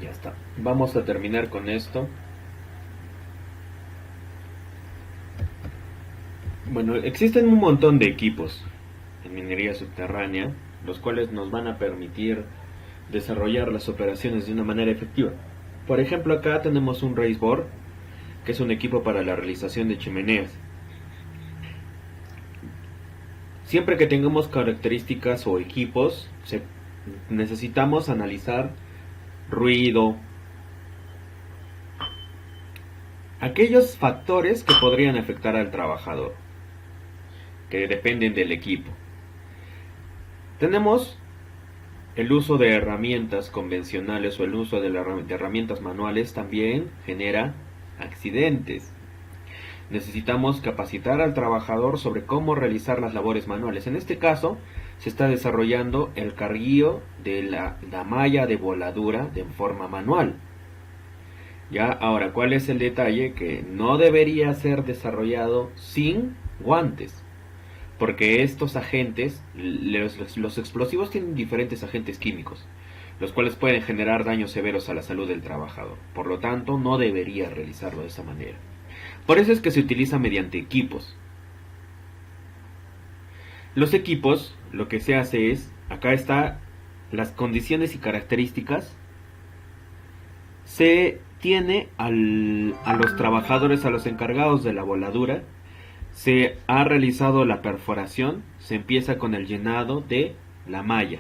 Ya está. Vamos a terminar con esto. Bueno, existen un montón de equipos en minería subterránea, los cuales nos van a permitir desarrollar las operaciones de una manera efectiva. Por ejemplo, acá tenemos un raise bore, que es un equipo para la realización de chimeneas. Siempre que tengamos características o equipos, necesitamos analizar ruido, aquellos factores que podrían afectar al trabajador, que dependen del equipo. Tenemos el uso de herramientas convencionales o el uso de herramientas manuales también genera accidentes. Necesitamos capacitar al trabajador sobre cómo realizar las labores manuales. En este caso, se está desarrollando el carguío de la malla de voladura de forma manual. Ya, ahora, ¿cuál es el detalle? Que no debería ser desarrollado sin guantes. Porque estos agentes, los explosivos tienen diferentes agentes químicos, los cuales pueden generar daños severos a la salud del trabajador. Por lo tanto, no debería realizarlo de esa manera. Por eso es que se utiliza mediante equipos. Los equipos, lo que se hace es, acá está las condiciones y características. Se tiene a los trabajadores, a los encargados de la voladura. Se ha realizado la perforación, se empieza con el llenado de la malla,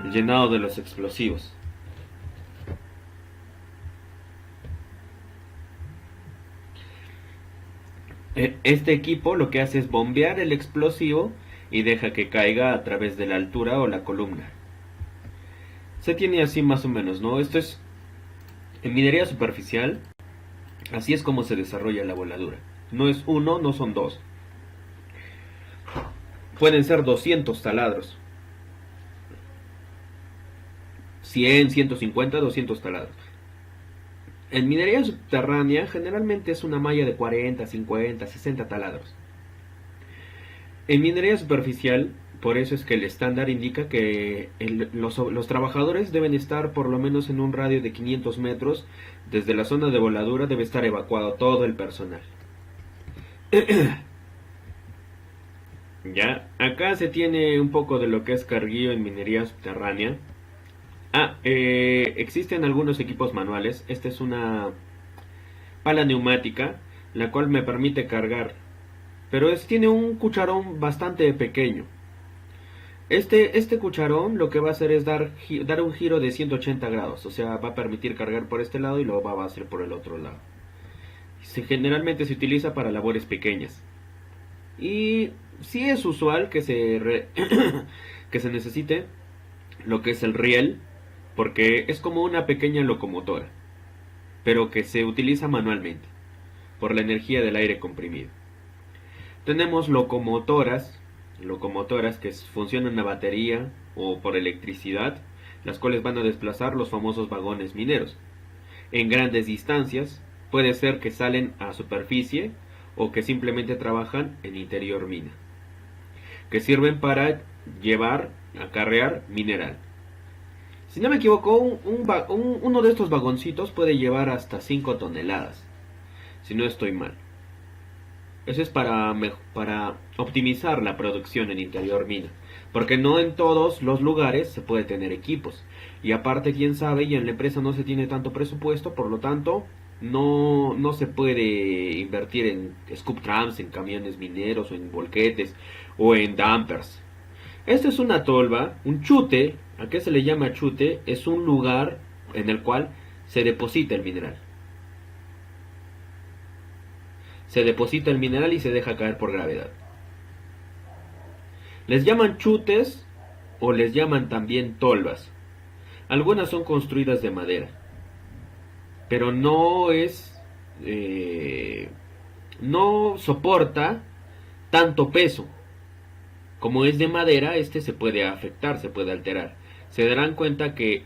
el llenado de los explosivos. Este equipo lo que hace es bombear el explosivo y deja que caiga a través de la altura o la columna. Se tiene así más o menos, ¿no? Esto es en minería superficial, así es como se desarrolla la voladura. No es uno, no son dos. Pueden ser 200 taladros. 100, 150, 200 taladros. En minería subterránea generalmente es una malla de 40, 50, 60 taladros. En minería superficial, por eso es que el estándar indica que los trabajadores deben estar por lo menos en un radio de 500 metros. Desde la zona de voladura debe estar evacuado todo el personal. Ya, acá se tiene un poco de lo que es carguillo en minería subterránea. Existen algunos equipos manuales. Esta es una pala neumática, la cual me permite cargar, pero tiene un cucharón bastante pequeño. Este cucharón lo que va a hacer es dar un giro de 180 grados, o sea, va a permitir cargar por este lado y luego va a hacer por el otro lado. Generalmente se utiliza para labores pequeñas. Y sí es usual que que se necesite lo que es el riel, porque es como una pequeña locomotora, pero que se utiliza manualmente por la energía del aire comprimido. Tenemos locomotoras que funcionan a batería o por electricidad, las cuales van a desplazar los famosos vagones mineros. En grandes distancias, puede ser que salen a superficie o que simplemente trabajan en interior mina, que sirven para acarrear mineral. Si no me equivoco, uno de estos vagoncitos puede llevar hasta 5 toneladas, si no estoy mal. Eso es para optimizar la producción en interior mina. Porque no en todos los lugares se puede tener equipos. Y aparte, quién sabe, y en la empresa no se tiene tanto presupuesto, por lo tanto, no se puede invertir en scoop trams, en camiones mineros, o en volquetes, o en dampers. Esto es una tolva, un chute. ¿A qué se le llama chute? Es un lugar en el cual se deposita el mineral. Se deposita el mineral y se deja caer por gravedad. Les llaman chutes o les llaman también tolvas. Algunas son construidas de madera, pero no soporta tanto peso. Como es de madera, se puede afectar, se puede alterar. Se darán cuenta que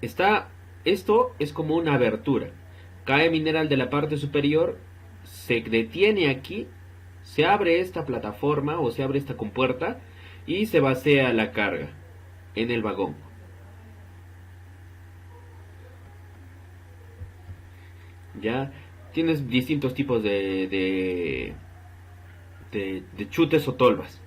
esto es como una abertura. Cae mineral de la parte superior, se detiene aquí, se abre esta plataforma o se abre esta compuerta y se vacía la carga en el vagón. Ya tienes distintos tipos de chutes o tolvas.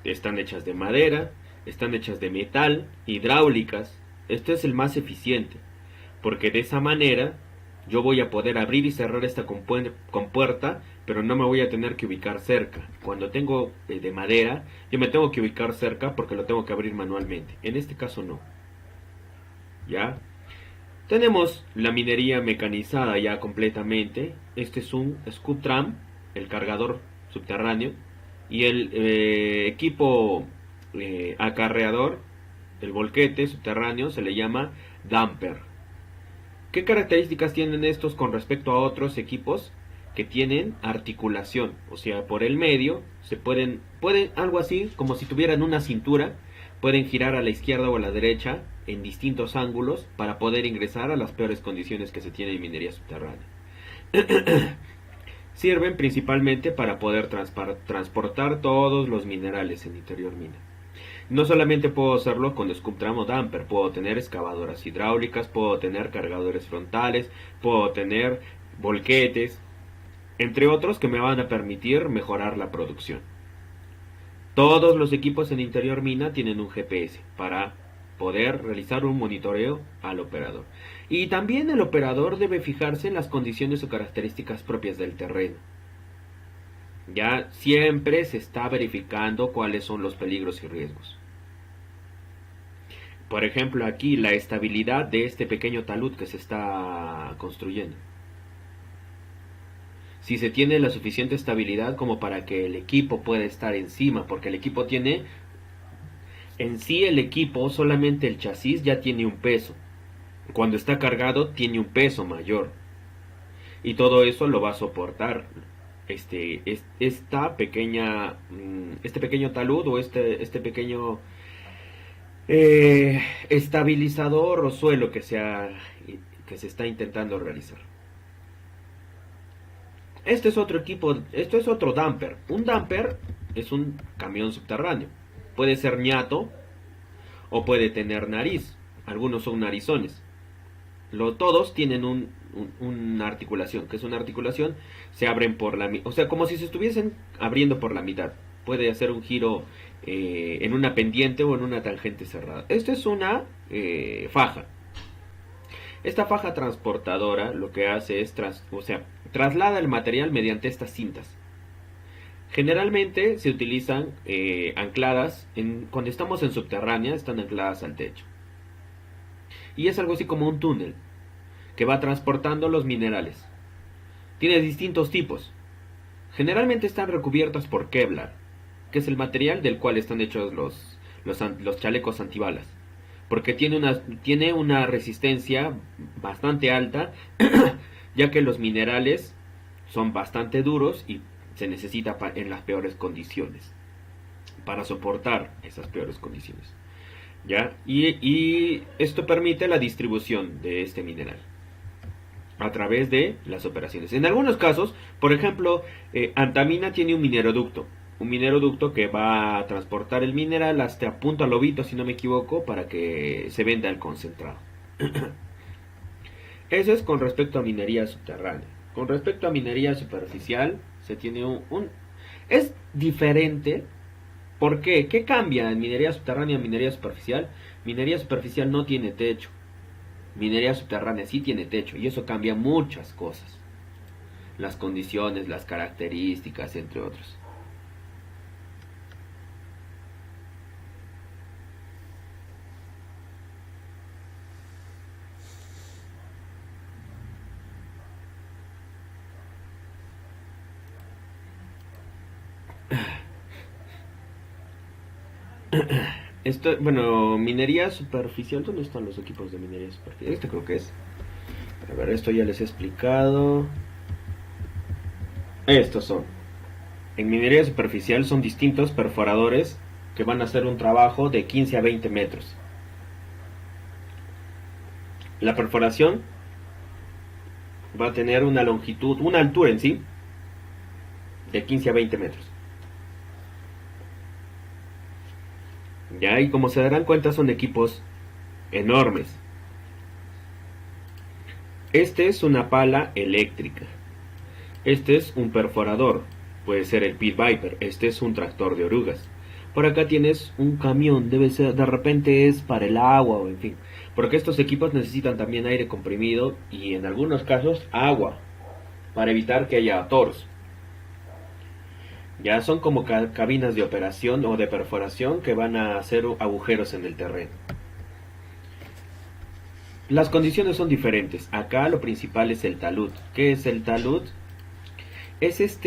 Están hechas de madera, están hechas de metal, hidráulicas. Este es el más eficiente, porque de esa manera yo voy a poder abrir y cerrar esta compuerta, pero no me voy a tener que ubicar cerca. Cuando tengo de madera, yo me tengo que ubicar cerca porque lo tengo que abrir manualmente. En este caso no. ¿Ya? Tenemos la minería mecanizada ya completamente. Este es un scoop tram, el cargador subterráneo, y el equipo acarreador, el volquete subterráneo, se le llama dumper. ¿Qué características tienen estos con respecto a otros equipos? Que tienen articulación, o sea, por el medio se pueden algo así como si tuvieran una cintura, pueden girar a la izquierda o a la derecha en distintos ángulos para poder ingresar a las peores condiciones que se tiene en minería subterránea. Sirven principalmente para poder transportar todos los minerales en interior mina. No solamente puedo hacerlo con scoop tram o dumper, puedo tener excavadoras hidráulicas, puedo tener cargadores frontales, puedo tener volquetes, entre otros que me van a permitir mejorar la producción. Todos los equipos en interior mina tienen un GPS para poder realizar un monitoreo al operador. Y también el operador debe fijarse en las condiciones o características propias del terreno. Ya siempre se está verificando cuáles son los peligros y riesgos. Por ejemplo, aquí la estabilidad de este pequeño talud que se está construyendo. Si se tiene la suficiente estabilidad como para que el equipo pueda estar encima, porque el equipo tiene, en sí el equipo, solamente el chasis ya tiene un peso. Cuando está cargado tiene un peso mayor. Y todo eso lo va a soportar este pequeño talud o este pequeño estabilizador o suelo que se está intentando realizar. Este es otro equipo, esto es otro dumper. Un dumper es un camión subterráneo. Puede ser ñato o puede tener nariz. Algunos son narizones. Todos tienen una articulación. ¿Qué es una articulación? Se abren por la mitad. O sea, como si se estuviesen abriendo por la mitad. Puede hacer un giro en una pendiente o en una tangente cerrada. Esto es una faja. Esta faja transportadora lo que hace es traslada el material mediante estas cintas. Generalmente se utilizan ancladas, cuando estamos en subterránea, están ancladas al techo. Y es algo así como un túnel que va transportando los minerales. Tiene distintos tipos. Generalmente están recubiertas por Kevlar, que es el material del cual están hechos los chalecos antibalas. Porque tiene una resistencia bastante alta, ya que los minerales son bastante duros y se necesita en las peores condiciones para soportar esas peores condiciones. ¿Ya? Y esto permite la distribución de este mineral a través de las operaciones. En algunos casos, por ejemplo, Antamina tiene un mineroducto que va a transportar el mineral hasta Punta Lobito, si no me equivoco, para que se venda el concentrado. Eso es con respecto a minería subterránea. Con respecto a minería superficial, se tiene es diferente. ¿Por qué? ¿Qué cambia en minería subterránea y minería superficial? Minería superficial no tiene techo. Minería subterránea sí tiene techo, y eso cambia muchas cosas. Las condiciones, las características, entre otros. Bueno, minería superficial. ¿Dónde están los equipos de minería superficial? Este creo que es. A ver, esto ya les he explicado. Estos son. En minería superficial son distintos perforadores que van a hacer un trabajo de 15 a 20 metros. La perforación va a tener una longitud, una altura en sí, de 15 a 20 metros. Ya, y como se darán cuenta, son equipos enormes. Este es una pala eléctrica. Este es un perforador, puede ser el Pit Viper. Este es un tractor de orugas. Por acá tienes un camión, debe ser, de repente es para el agua o en fin. Porque estos equipos necesitan también aire comprimido y en algunos casos agua, para evitar que haya atoros. Ya son como cabinas de operación o de perforación que van a hacer agujeros en el terreno. Las condiciones son diferentes. Acá lo principal es el talud. ¿Qué es el talud? Es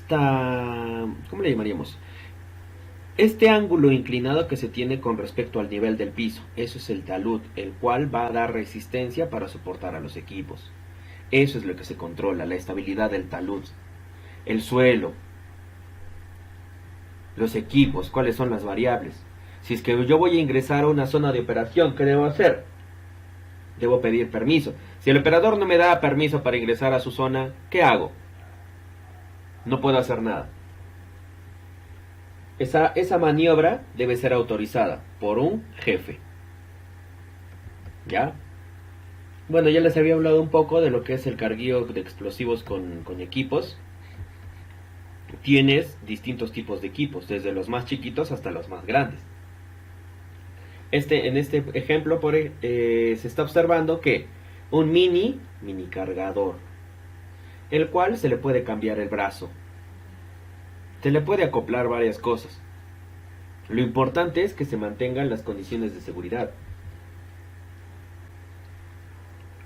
¿cómo le llamaríamos? Este ángulo inclinado que se tiene con respecto al nivel del piso. Eso es el talud, el cual va a dar resistencia para soportar a los equipos. Eso es lo que se controla, la estabilidad del talud. El suelo, los equipos, cuáles son las variables. Si es que yo voy a ingresar a una zona de operación, ¿qué debo hacer? Debo pedir permiso. Si el operador no me da permiso para ingresar a su zona, ¿qué hago? No puedo hacer nada. Esa maniobra debe ser autorizada por un jefe. ¿Ya? Bueno, ya les había hablado un poco de lo que es el carguío de explosivos con equipos. Tienes distintos tipos de equipos, desde los más chiquitos hasta los más grandes. En este ejemplo se está observando que un mini cargador, el cual se le puede cambiar el brazo, se le puede acoplar varias cosas. Lo importante es que se mantengan las condiciones de seguridad.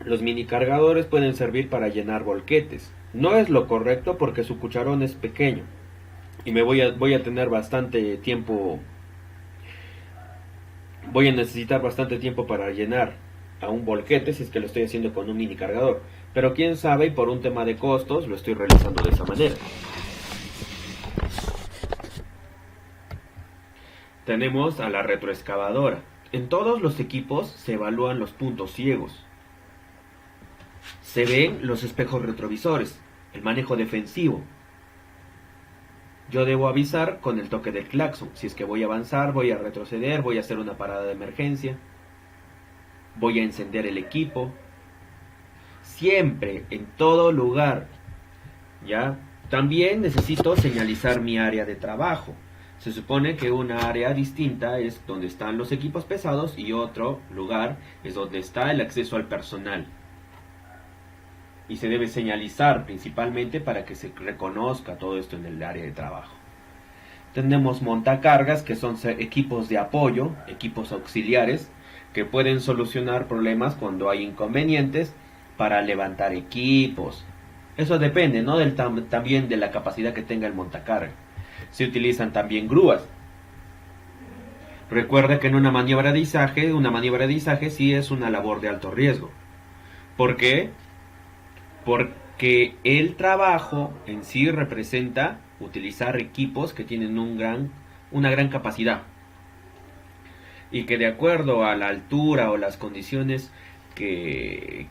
Los mini cargadores pueden servir para llenar volquetes. No es lo correcto porque su cucharón es pequeño y voy a tener bastante tiempo. Voy a necesitar bastante tiempo para llenar a un volquete si es que lo estoy haciendo con un mini cargador. Pero quién sabe, y por un tema de costos lo estoy realizando de esa manera. Tenemos a la retroexcavadora. En todos los equipos se evalúan los puntos ciegos. Se ven los espejos retrovisores, el manejo defensivo. Yo debo avisar con el toque del claxon. Si es que voy a avanzar, voy a retroceder, voy a hacer una parada de emergencia. Voy a encender el equipo. Siempre, en todo lugar. ¿Ya? También necesito señalizar mi área de trabajo. Se supone que una área distinta es donde están los equipos pesados y otro lugar es donde está el acceso al personal. Y se debe señalizar principalmente para que se reconozca todo esto en el área de trabajo. Tenemos montacargas, que son equipos de apoyo, equipos auxiliares, que pueden solucionar problemas cuando hay inconvenientes para levantar equipos. Eso depende, ¿no? También de la capacidad que tenga el montacarga. Se utilizan también grúas. Recuerda que en una maniobra de izaje sí es una labor de alto riesgo. ¿Por qué? Porque el trabajo en sí representa utilizar equipos que tienen una gran capacidad y que de acuerdo a la altura o las condiciones que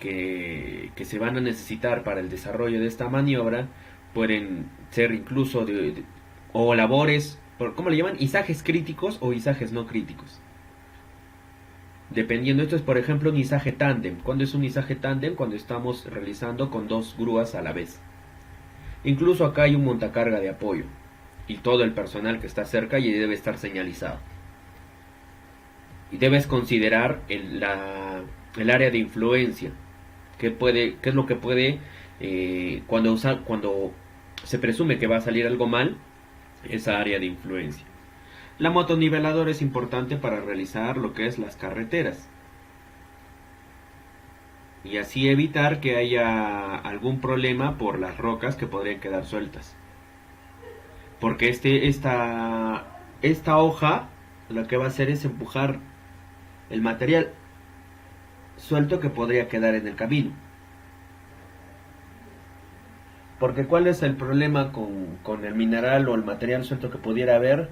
se van a necesitar para el desarrollo de esta maniobra pueden ser incluso o labores, ¿cómo le llaman? Izajes críticos o izajes no críticos. Dependiendo, esto es por ejemplo un izaje tándem. ¿Cuándo es un izaje tándem? Cuando estamos realizando con dos grúas a la vez. Incluso acá hay un montacarga de apoyo y todo el personal que está cerca y debe estar señalizado. Y debes considerar el área de influencia. ¿Qué es lo que puede cuando se presume que va a salir algo mal? Esa área de influencia. La motoniveladora es importante para realizar lo que es las carreteras y así evitar que haya algún problema por las rocas que podrían quedar sueltas, porque esta hoja lo que va a hacer es empujar el material suelto que podría quedar en el camino. Porque ¿cuál es el problema con el mineral o el material suelto que pudiera haber?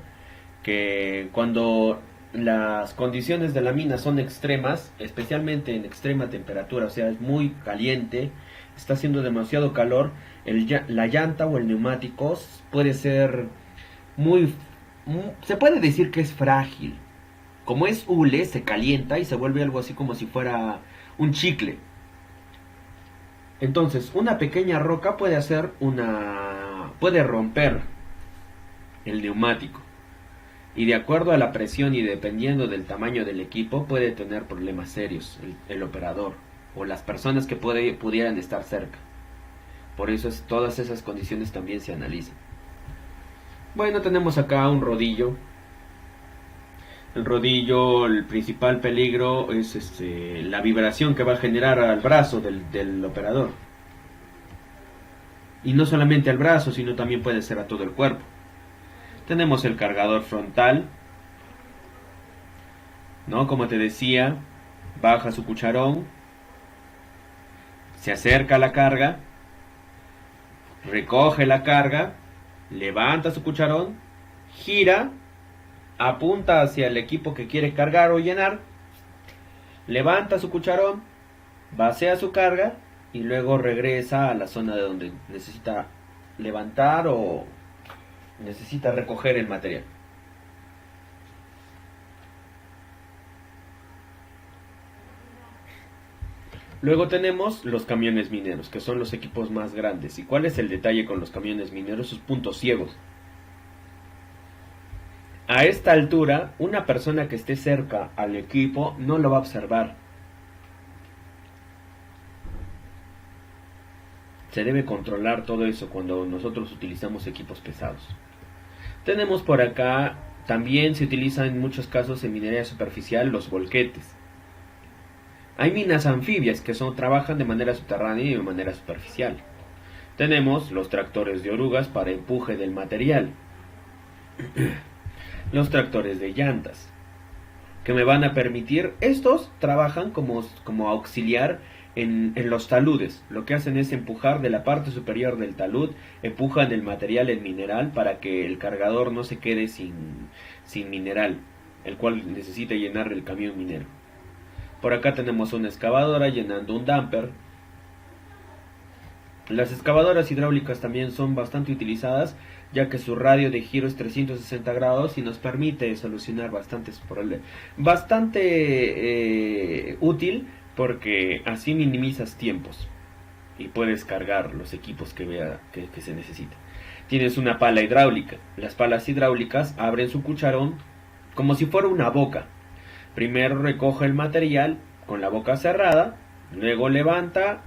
Que cuando las condiciones de la mina son extremas, especialmente en extrema temperatura, o sea, es muy caliente, está haciendo demasiado calor, la llanta o el neumático puede ser se puede decir que es frágil. Como es hule, se calienta y se vuelve algo así como si fuera un chicle. Entonces, una pequeña roca puede romper el neumático. Y de acuerdo a la presión y dependiendo del tamaño del equipo, puede tener problemas serios el operador o las personas que pudieran estar cerca. Por eso todas esas condiciones también se analizan. Bueno, tenemos acá un rodillo. El rodillo, el principal peligro es la vibración que va a generar al brazo del operador. Y no solamente al brazo, sino también puede ser a todo el cuerpo. Tenemos el cargador frontal, ¿no? Como te decía, baja su cucharón, se acerca a la carga, recoge la carga, levanta su cucharón, gira, apunta hacia el equipo que quiere cargar o llenar, levanta su cucharón, vacía su carga y luego regresa a la zona de donde necesita levantar o necesita recoger el material. Luego tenemos los camiones mineros, que son los equipos más grandes. ¿Y cuál es el detalle con los camiones mineros? Sus puntos ciegos. A esta altura, una persona que esté cerca al equipo no lo va a observar. Se debe controlar todo eso cuando nosotros utilizamos equipos pesados. Tenemos por acá, también se utilizan en muchos casos en minería superficial los volquetes. Hay minas anfibias que trabajan de manera subterránea y de manera superficial. Tenemos los tractores de orugas para empuje del material. Los tractores de llantas, que me van a permitir, estos trabajan como auxiliar en los taludes. Lo que hacen es empujar de la parte superior del talud, empujan el material, el mineral, para que el cargador no se quede sin mineral, el cual necesita llenar el camión minero. Por acá tenemos una excavadora llenando un dumper. Las excavadoras hidráulicas también son bastante utilizadas, ya que su radio de giro es 360 grados y nos permite solucionar bastantes problemas. Bastante útil, porque así minimizas tiempos y puedes cargar los equipos que se necesita. Tienes una pala hidráulica. Las palas hidráulicas abren su cucharón como si fuera una boca. Primero recoge el material con la boca cerrada, luego levanta,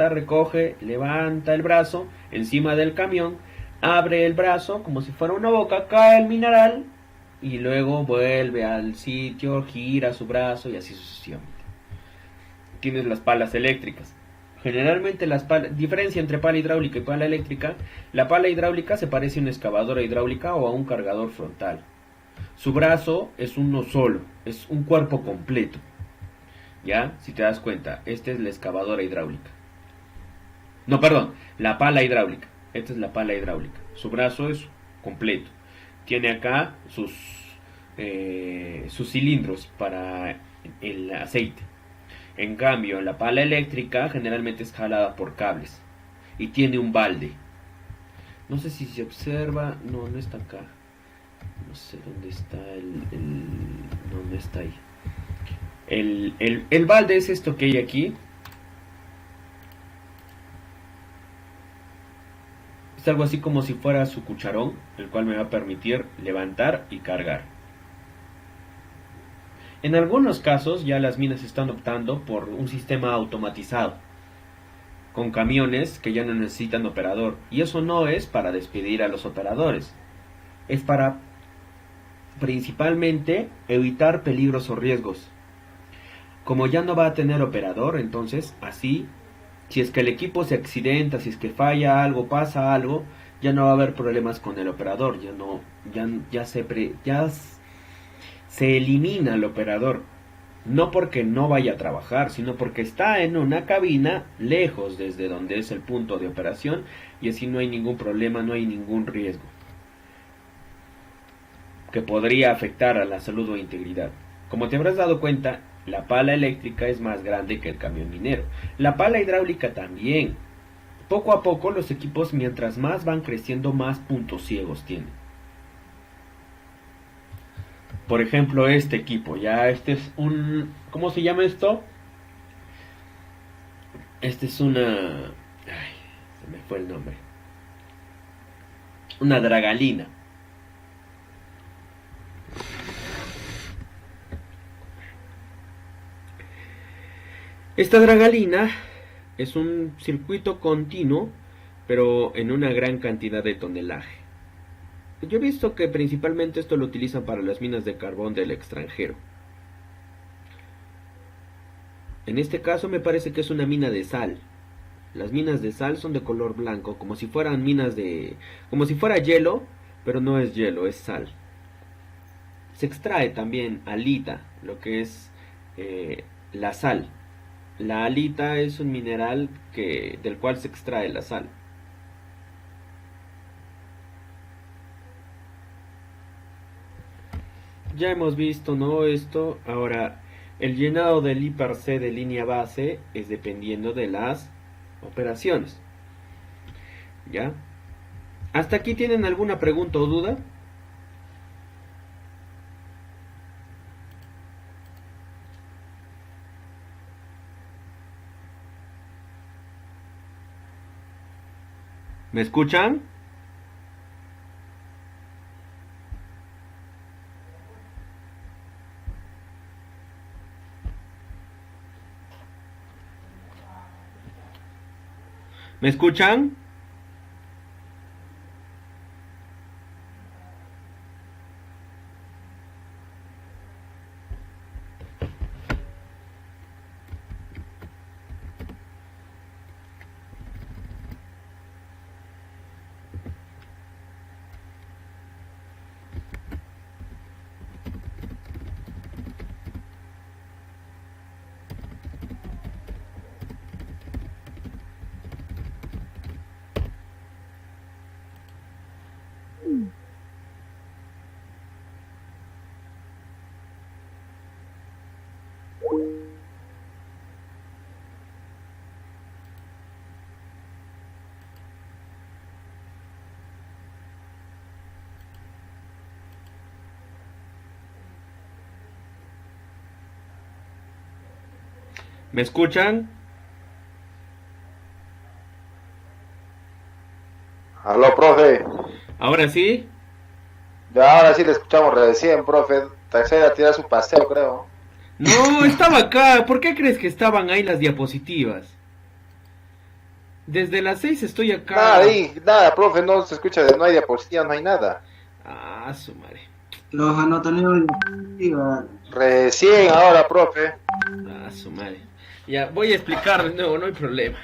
recoge, levanta el brazo encima del camión, abre el brazo como si fuera una boca, cae el mineral y luego vuelve al sitio, gira su brazo y así sucesivamente. Tienes las palas eléctricas. Generalmente diferencia entre pala hidráulica y pala eléctrica: la pala hidráulica se parece a una excavadora hidráulica o a un cargador frontal. Su brazo es uno solo, es un cuerpo completo. ¿Ya? Si te das cuenta, esta es la excavadora hidráulica. No, perdón, la pala hidráulica. Esta es la pala hidráulica. Su brazo es completo. Tiene acá sus cilindros para el aceite. En cambio, la pala eléctrica generalmente es jalada por cables y tiene un balde. No sé si se observa. No está acá. No sé dónde está ¿dónde está ahí? El balde es esto que hay aquí. Es algo así como si fuera su cucharón, el cual me va a permitir levantar y cargar. En algunos casos ya las minas están optando por un sistema automatizado, con camiones que ya no necesitan operador. Y eso no es para despedir a los operadores, es para principalmente evitar peligros o riesgos. Como ya no va a tener operador, entonces así, si es que el equipo se accidenta, si es que falla algo, pasa algo, ya no va a haber problemas con el operador. Ya se elimina el operador, no porque no vaya a trabajar, sino porque está en una cabina lejos desde donde es el punto de operación, y así no hay ningún problema, no hay ningún riesgo que podría afectar a la salud o integridad. Como te habrás dado cuenta, la pala eléctrica es más grande que el camión minero. La pala hidráulica también. Poco a poco los equipos, mientras más van creciendo, más puntos ciegos tienen. Por ejemplo, este equipo, ya este es ¿cómo se llama esto? Esta es una... Ay, se me fue el nombre. Una dragalina. Esta dragalina es un circuito continuo, pero en una gran cantidad de tonelaje. Yo he visto que principalmente esto lo utilizan para las minas de carbón del extranjero. En este caso me parece que es una mina de sal. Las minas de sal son de color blanco, como si fueran minas de... como si fuera hielo, pero no es hielo, es sal. Se extrae también halita, lo que es la sal. La halita es un mineral del cual se extrae la sal. Ya hemos visto, ¿no? Esto. Ahora, el llenado del I/C de línea base es dependiendo de las operaciones. ¿Ya? ¿Hasta aquí tienen alguna pregunta o duda? ¿Me escuchan? ¿Me escuchan? ¿Me escuchan? Aló, profe. ¿Ahora sí? Ya ahora sí le escuchamos recién, profe. Tercera a tirar su paseo, creo. No, estaba acá. ¿Por qué crees que estaban ahí las diapositivas? Desde las 6 estoy Nada, acá. ahí, nada, profe, no se escucha, no hay diapositiva, no hay nada. Ah, su madre. Los han tenido iniciativa. Recién ahora, profe. Ah, su madre. Ya, voy a explicar de nuevo, no hay problema.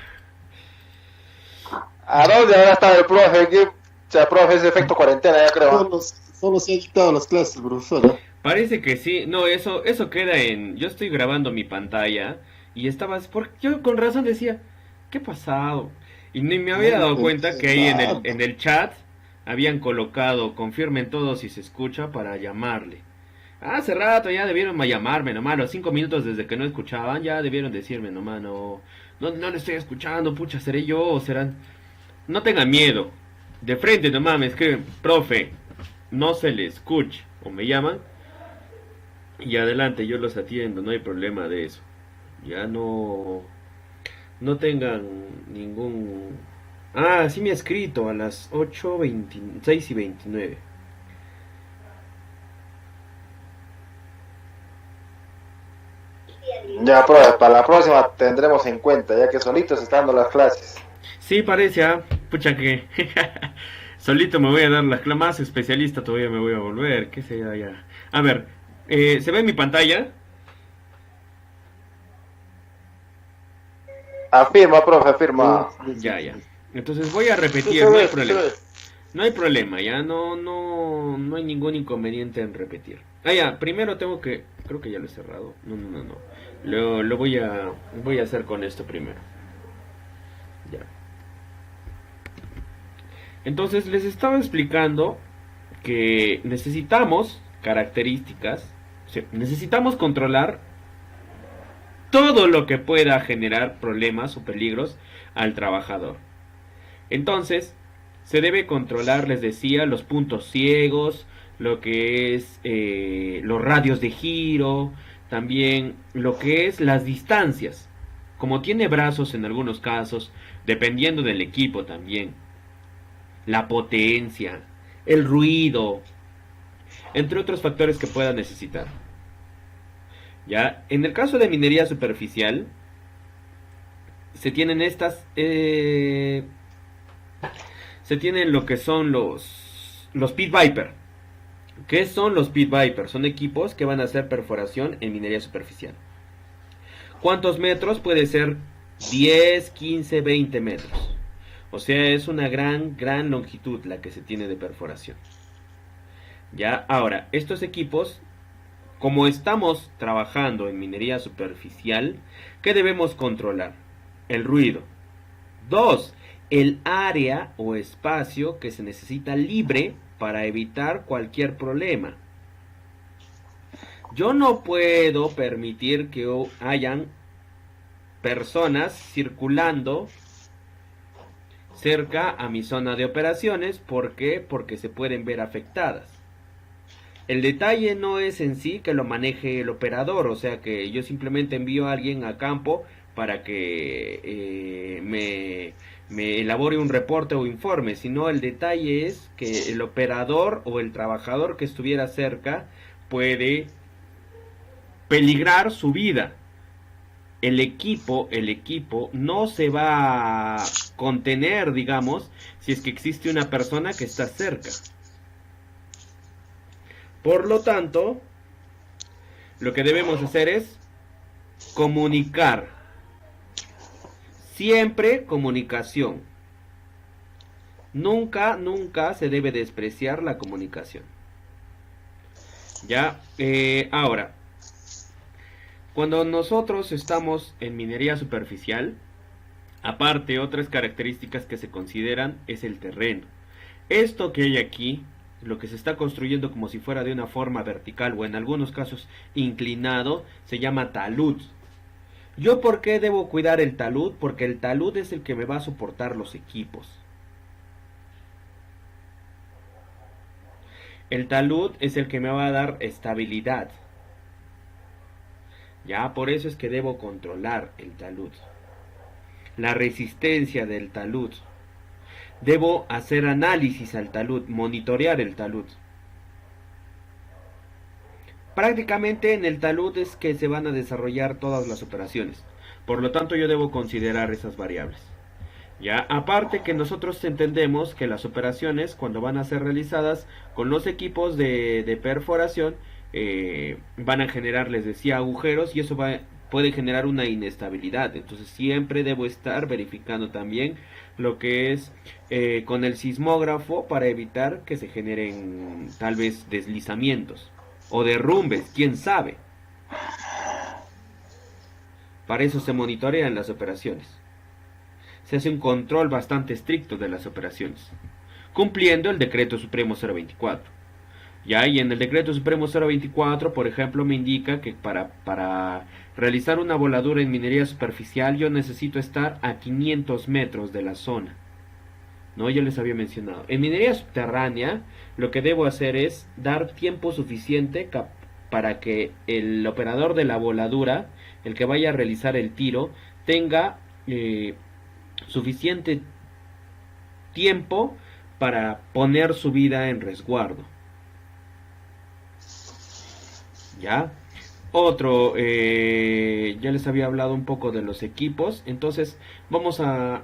¿A dónde ahora está el profe? O sea, profe, es efecto cuarentena, ya creo. Solo se ha dictado las clases, profesor, ¿eh? Parece que sí. No, eso queda en... Yo estoy grabando mi pantalla y estabas... Yo con razón decía, ¿qué ha pasado? Y ni me había dado cuenta que ahí en el chat habían colocado, confirmen todos si se escucha para llamarle. Hace rato ya debieron llamarme nomás, los 5 minutos desde que no escuchaban, ya debieron decirme nomás, no le estoy escuchando, pucha, seré yo o serán... No tengan miedo, de frente nomás me escriben, profe, no se le escucha, o me llaman, y adelante yo los atiendo, no hay problema de eso. Ya no tengan ningún... Ah, sí me ha escrito a las 8:26:29. Ya, profe, para la próxima tendremos en cuenta, ya que solitos están dando las clases. Sí, parece, pucha que solito me voy a dar las clases, más especialista todavía me voy a volver, qué sé yo ya. A ver, ¿se ve en mi pantalla? Afirma, profe, afirma. Ya. Entonces voy a repetir, no hay problema. No hay problema, ya no hay ningún inconveniente en repetir. Ya, primero creo que ya lo he cerrado. No. Lo voy a hacer con esto primero. Ya. Entonces les estaba explicando que necesitamos características, o sea, necesitamos controlar todo lo que pueda generar problemas o peligros al trabajador. Entonces, se debe controlar, les decía, los puntos ciegos, lo que es los radios de giro, también lo que es las distancias. como tiene brazos en algunos casos, dependiendo del equipo también, la potencia, el ruido, entre otros factores que pueda necesitar. Ya, en el caso de minería superficial, se tienen se tienen lo que son los Pit Viper. ¿Qué son los Pit Viper? Son equipos que van a hacer perforación en minería superficial. ¿Cuántos metros? Puede ser 10, 15, 20 metros. O sea, es una gran longitud la que se tiene de perforación. Ya, ahora, estos equipos, como estamos trabajando en minería superficial, ¿qué debemos controlar? El ruido. 2. El área o espacio que se necesita libre para evitar cualquier problema. Yo no puedo permitir que hayan personas circulando cerca a mi zona de operaciones. ¿Por qué? Porque se pueden ver afectadas. El detalle no es en sí que lo maneje el operador, o sea que yo simplemente envío a alguien a campo para que me elabore un reporte o informe, sino el detalle es que el operador o el trabajador que estuviera cerca puede peligrar su vida. El equipo no se va a contener, digamos, si es que existe una persona que está cerca. Por lo tanto, lo que debemos hacer es comunicar. Siempre comunicación. Nunca se debe despreciar la comunicación. Ya, ahora, cuando nosotros estamos en minería superficial, aparte otras características que se consideran es el terreno. Esto que hay aquí, lo que se está construyendo como si fuera de una forma vertical o en algunos casos inclinado, se llama talud. ¿Yo por qué debo cuidar el talud? Porque el talud es el que me va a soportar los equipos. El talud es el que me va a dar estabilidad. Ya, por eso es que debo controlar el talud. La resistencia del talud. Debo hacer análisis al talud, monitorear el talud. Prácticamente en el talud es que se van a desarrollar todas las operaciones. Por lo tanto, yo debo considerar esas variables. Ya, aparte que nosotros entendemos que las operaciones, cuando van a ser realizadas con los equipos de perforación, van a generar, les decía, agujeros y eso puede generar una inestabilidad. Entonces siempre debo estar verificando también lo que es con el sismógrafo para evitar que se generen tal vez deslizamientos o derrumbes, quién sabe. Para eso se monitorean las operaciones. Se hace un control bastante estricto de las operaciones, cumpliendo el Decreto Supremo 024. Ya, y en el Decreto Supremo 024, por ejemplo, me indica que para realizar una voladura en minería superficial yo necesito estar a 500 metros de la zona. No, yo les había mencionado. En minería subterránea, lo que debo hacer es dar tiempo suficiente para que el operador de la voladura, el que vaya a realizar el tiro, tenga suficiente tiempo para poner su vida en resguardo. ¿Ya? Otro, ya les había hablado un poco de los equipos, entonces vamos a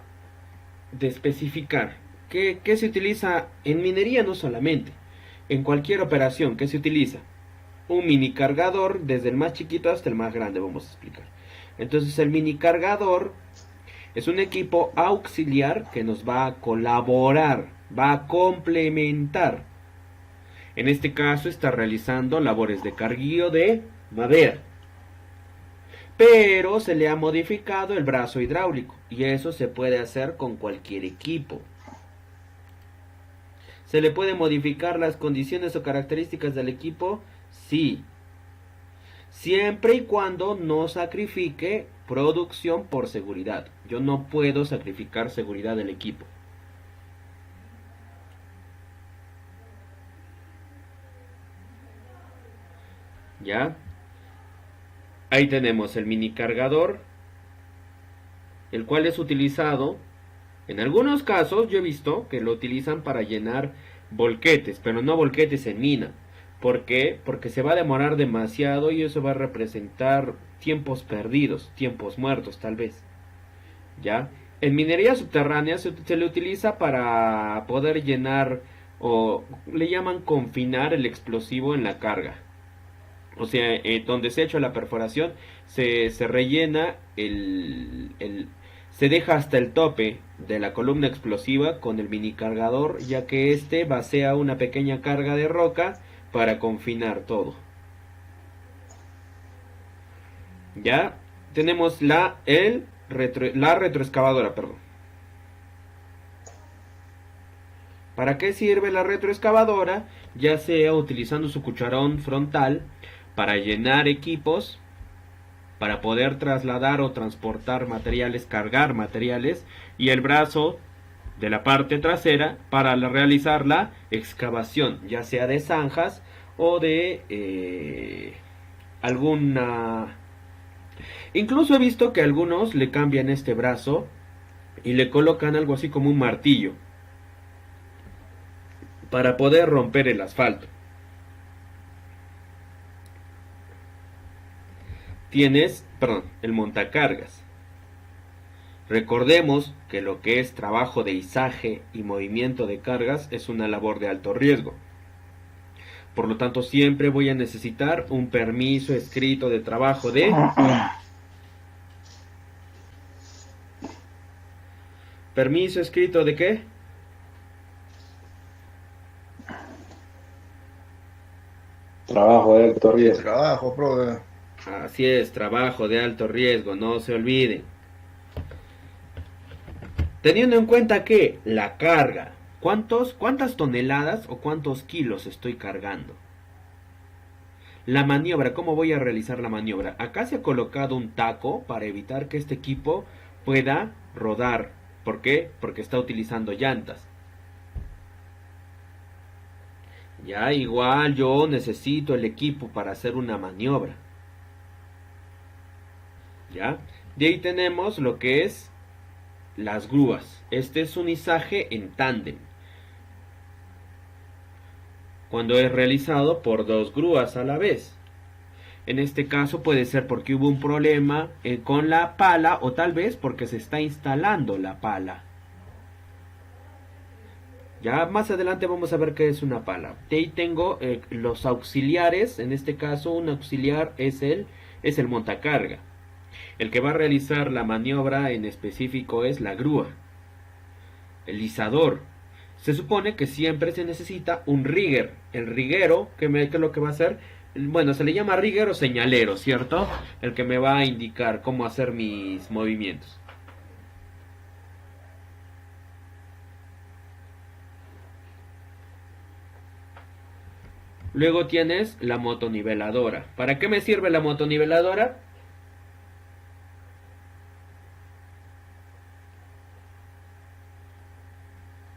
especificar qué se utiliza en minería, no solamente, en cualquier operación. ¿Qué se utiliza? Un mini cargador, desde el más chiquito hasta el más grande, vamos a explicar. Entonces el mini cargador es un equipo auxiliar que nos va a colaborar, va a complementar. En este caso está realizando labores de carguío de madera. Pero se le ha modificado el brazo hidráulico y eso se puede hacer con cualquier equipo. ¿Se le puede modificar las condiciones o características del equipo? Sí. Siempre y cuando no sacrifique producción por seguridad. Yo no puedo sacrificar seguridad del equipo. ¿Ya? Ahí tenemos el mini cargador, el cual es utilizado, en algunos casos yo he visto que lo utilizan para llenar volquetes, pero no volquetes en mina. ¿Por qué? Porque se va a demorar demasiado y eso va a representar tiempos perdidos, tiempos muertos tal vez. ¿Ya? En minería subterránea se le utiliza para poder llenar o le llaman confinar el explosivo en la carga. O sea, donde se ha hecho la perforación se rellena se deja hasta el tope de la columna explosiva con el mini cargador, ya que este vacía una pequeña carga de roca para confinar todo. Ya tenemos la retroexcavadora, perdón. ¿Para qué sirve la retroexcavadora? Ya sea utilizando su cucharón frontal para llenar equipos, para poder trasladar o transportar materiales, cargar materiales, y el brazo de la parte trasera para realizar la excavación, ya sea de zanjas o de alguna... Incluso he visto que algunos le cambian este brazo y le colocan algo así como un martillo para poder romper el asfalto. Tienes, el montacargas. Recordemos que lo que es trabajo de izaje y movimiento de cargas es una labor de alto riesgo. Por lo tanto, siempre voy a necesitar un permiso escrito de trabajo de... ¿Permiso escrito de qué? Trabajo de alto riesgo. Trabajo, profe. Así es, trabajo de alto riesgo, no se olviden. Teniendo en cuenta que la carga, ¿cuántas toneladas o cuántos kilos estoy cargando? La maniobra, ¿cómo voy a realizar la maniobra? Acá se ha colocado un taco para evitar que este equipo pueda rodar. ¿Por qué? Porque está utilizando llantas. Ya igual yo necesito el equipo para hacer una maniobra. ¿Ya? De ahí tenemos lo que es las grúas. Este es un izaje en tándem, cuando es realizado por dos grúas a la vez. En este caso puede ser porque hubo un problema con la pala, o tal vez porque se está instalando la pala. Ya más adelante vamos a ver qué es una pala. De ahí tengo los auxiliares. En este caso un auxiliar es el montacarga. El que va a realizar la maniobra en específico es la grúa, el izador. Se supone que siempre se necesita un rigger. El riguero, ¿qué es lo que va a hacer? Bueno, se le llama rigger o señalero, ¿cierto? El que me va a indicar cómo hacer mis movimientos. Luego tienes la motoniveladora. ¿Para qué me sirve la motoniveladora?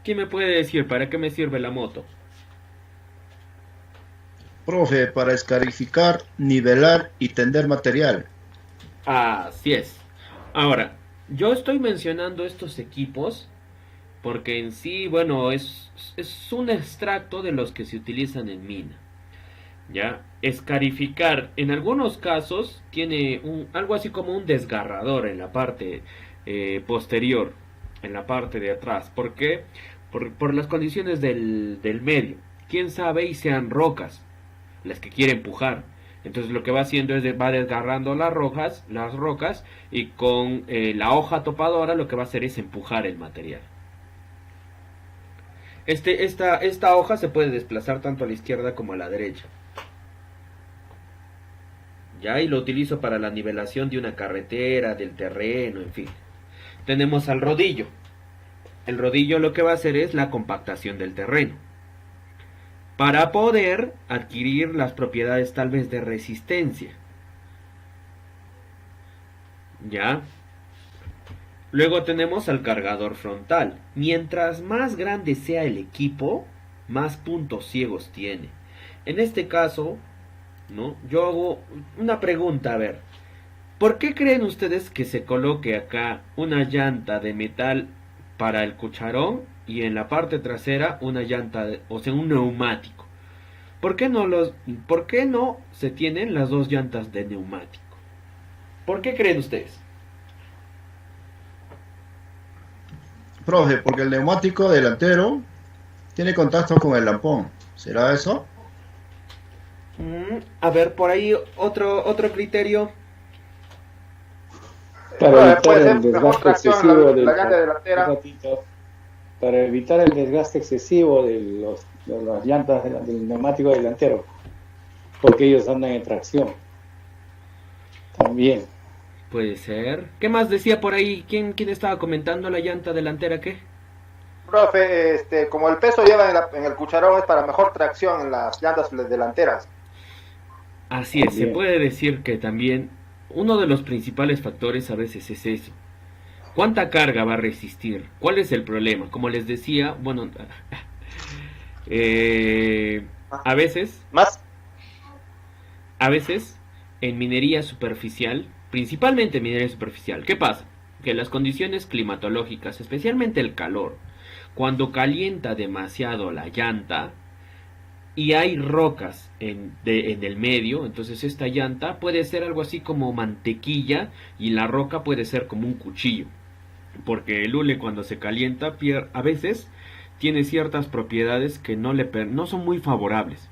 ¿Quién me puede decir para qué me sirve la moto? Profe, para escarificar, nivelar y tender material. Así es. Ahora, yo estoy mencionando estos equipos porque en sí, bueno, es un extracto de los que se utilizan en mina. ¿Ya? Escarificar, en algunos casos, tiene algo así como un desgarrador en la parte posterior, en la parte de atrás. ¿Por qué? Por las condiciones del medio. Quién sabe y sean rocas las que quiere empujar. Entonces lo que va haciendo es va desgarrando las rocas, y con la hoja topadora lo que va a hacer es empujar el material. Esta hoja se puede desplazar tanto a la izquierda como a la derecha. Ya, y lo utilizo para la nivelación de una carretera, del terreno, en fin. Tenemos al rodillo. El rodillo lo que va a hacer es la compactación del terreno, para poder adquirir las propiedades tal vez de resistencia. ¿Ya? Luego tenemos al cargador frontal. Mientras más grande sea el equipo, más puntos ciegos tiene. En este caso, ¿no? Yo hago una pregunta, a ver. ¿Por qué creen ustedes que se coloque acá una llanta de metal para el cucharón y en la parte trasera una llanta, o sea, un neumático? ¿Por qué no se tienen las dos llantas de neumático? ¿Por qué creen ustedes? Profe, porque el neumático delantero tiene contacto con el lampón. ¿Será eso? A ver, por ahí otro criterio. Para evitar Puede el ser mejor desgaste tracción excesivo la llanta delantera. un ratito, para evitar el desgaste excesivo de las llantas del neumático delantero, porque ellos andan en tracción también. Puede ser. ¿Qué más decía por ahí? ¿Quién estaba comentando la llanta delantera qué? Profe, como el peso lleva en el cucharón es para mejor tracción en las llantas delanteras. Así es, se Bien. puede decir que también uno de los principales factores a veces es eso. ¿Cuánta carga va a resistir? ¿Cuál es el problema? Como les decía, bueno, eh, a veces, Más, a veces en minería superficial, principalmente en minería superficial, ¿qué pasa? Que las condiciones climatológicas, especialmente el calor, cuando calienta demasiado la llanta, y hay rocas en el medio, entonces esta llanta puede ser algo así como mantequilla y la roca puede ser como un cuchillo, porque el hule cuando se calienta a veces tiene ciertas propiedades que no son muy favorables.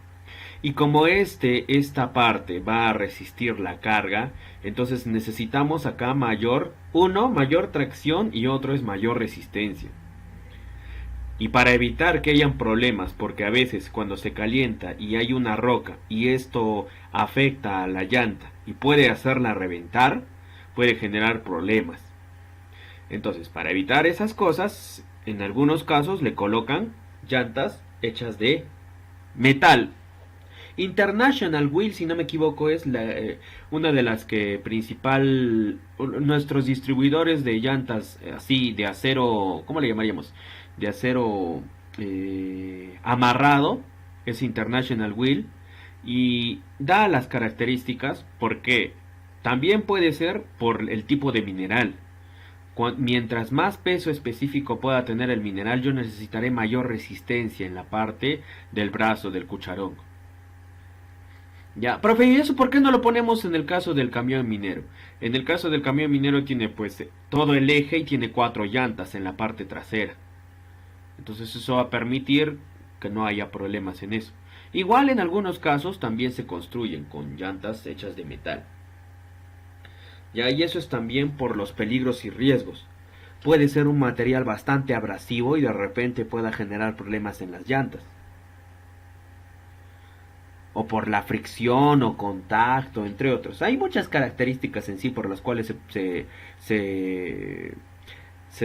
Y como esta parte va a resistir la carga, entonces necesitamos acá mayor tracción y otro es mayor resistencia. Y para evitar que hayan problemas, porque a veces cuando se calienta y hay una roca y esto afecta a la llanta y puede hacerla reventar, puede generar problemas. Entonces, para evitar esas cosas, en algunos casos le colocan llantas hechas de metal. International Wheel, si no me equivoco, es una de las que nuestros distribuidores de llantas así de acero, ¿cómo le llamaríamos? De acero amarrado, es International Wheel y da las características porque también puede ser por el tipo de mineral. Mientras más peso específico pueda tener el mineral, yo necesitaré mayor resistencia en la parte del brazo del cucharón. Ya, profe, ¿y eso por qué no lo ponemos en el caso del camión minero? En el caso del camión minero tiene pues todo el eje y tiene 4 llantas en la parte trasera. Entonces eso va a permitir que no haya problemas en eso. Igual en algunos casos también se construyen con llantas hechas de metal. Ya, y eso es también por los peligros y riesgos. Puede ser un material bastante abrasivo y de repente pueda generar problemas en las llantas. O por la fricción o contacto, entre otros. Hay muchas características en sí por las cuales se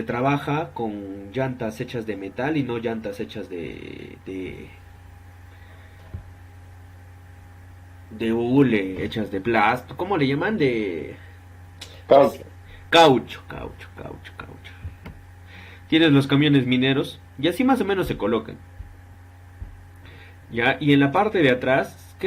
trabaja con llantas hechas de metal y no llantas hechas de hule, hechas de plástico. ¿Cómo le llaman? De Caucho. caucho. Tienes los camiones mineros y así más o menos se colocan. ¿Ya? Y en la parte de atrás, ¿qué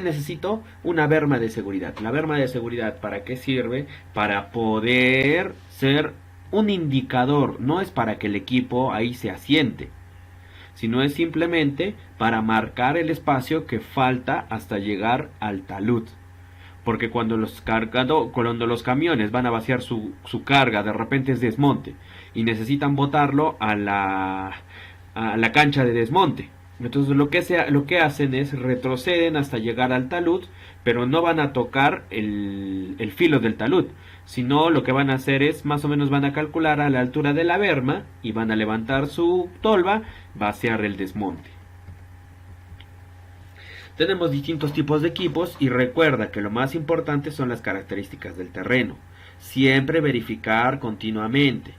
necesito? Una berma de seguridad. La berma de seguridad, ¿para qué sirve? Para poder ser un indicador. No es para que el equipo ahí se asiente, sino es simplemente para marcar el espacio que falta hasta llegar al talud. Porque cuando los camiones van a vaciar su carga, de repente es desmonte y necesitan botarlo a la cancha de desmonte. Entonces lo que hacen es retroceden hasta llegar al talud, pero no van a tocar el filo del talud, sino lo que van a hacer es más o menos van a calcular a la altura de la berma y van a levantar su tolva, vaciar el desmonte. Tenemos distintos tipos de equipos y recuerda que lo más importante son las características del terreno. Siempre verificar continuamente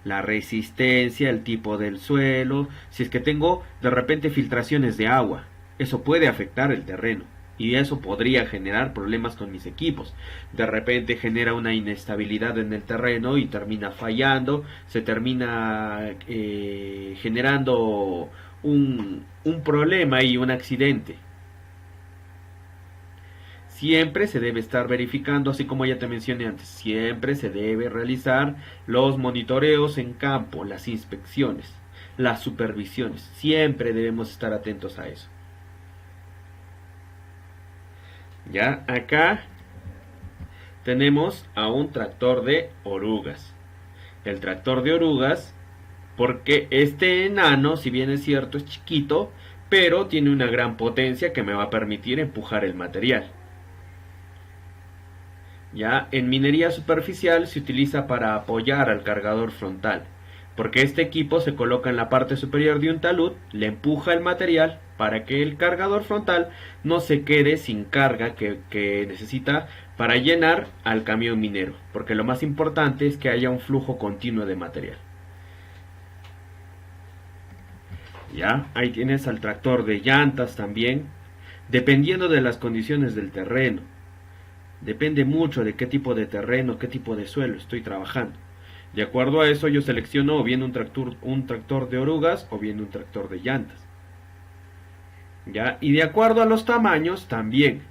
la resistencia, el tipo del suelo, si es que tengo de repente filtraciones de agua, eso puede afectar el terreno y eso podría generar problemas con mis equipos. De repente genera una inestabilidad en el terreno y termina fallando, se termina generando un problema y un accidente. Siempre se debe estar verificando, así como ya te mencioné antes, siempre se debe realizar los monitoreos en campo, las inspecciones, las supervisiones. Siempre debemos estar atentos a eso. Ya acá tenemos a un tractor de orugas. El tractor de orugas, porque este enano, si bien es cierto, es chiquito, pero tiene una gran potencia que me va a permitir empujar el material. Ya en minería superficial se utiliza para apoyar al cargador frontal, porque este equipo se coloca en la parte superior de un talud, le empuja el material para que el cargador frontal no se quede sin carga que necesita para llenar al camión minero, porque lo más importante es que haya un flujo continuo de material. Ya, ahí tienes al tractor de llantas también, dependiendo de las condiciones del terreno. Depende mucho de qué tipo de terreno, qué tipo de suelo estoy trabajando. De acuerdo a eso yo selecciono o bien un tractor de orugas o bien un tractor de llantas. ¿Ya? Y de acuerdo a los tamaños también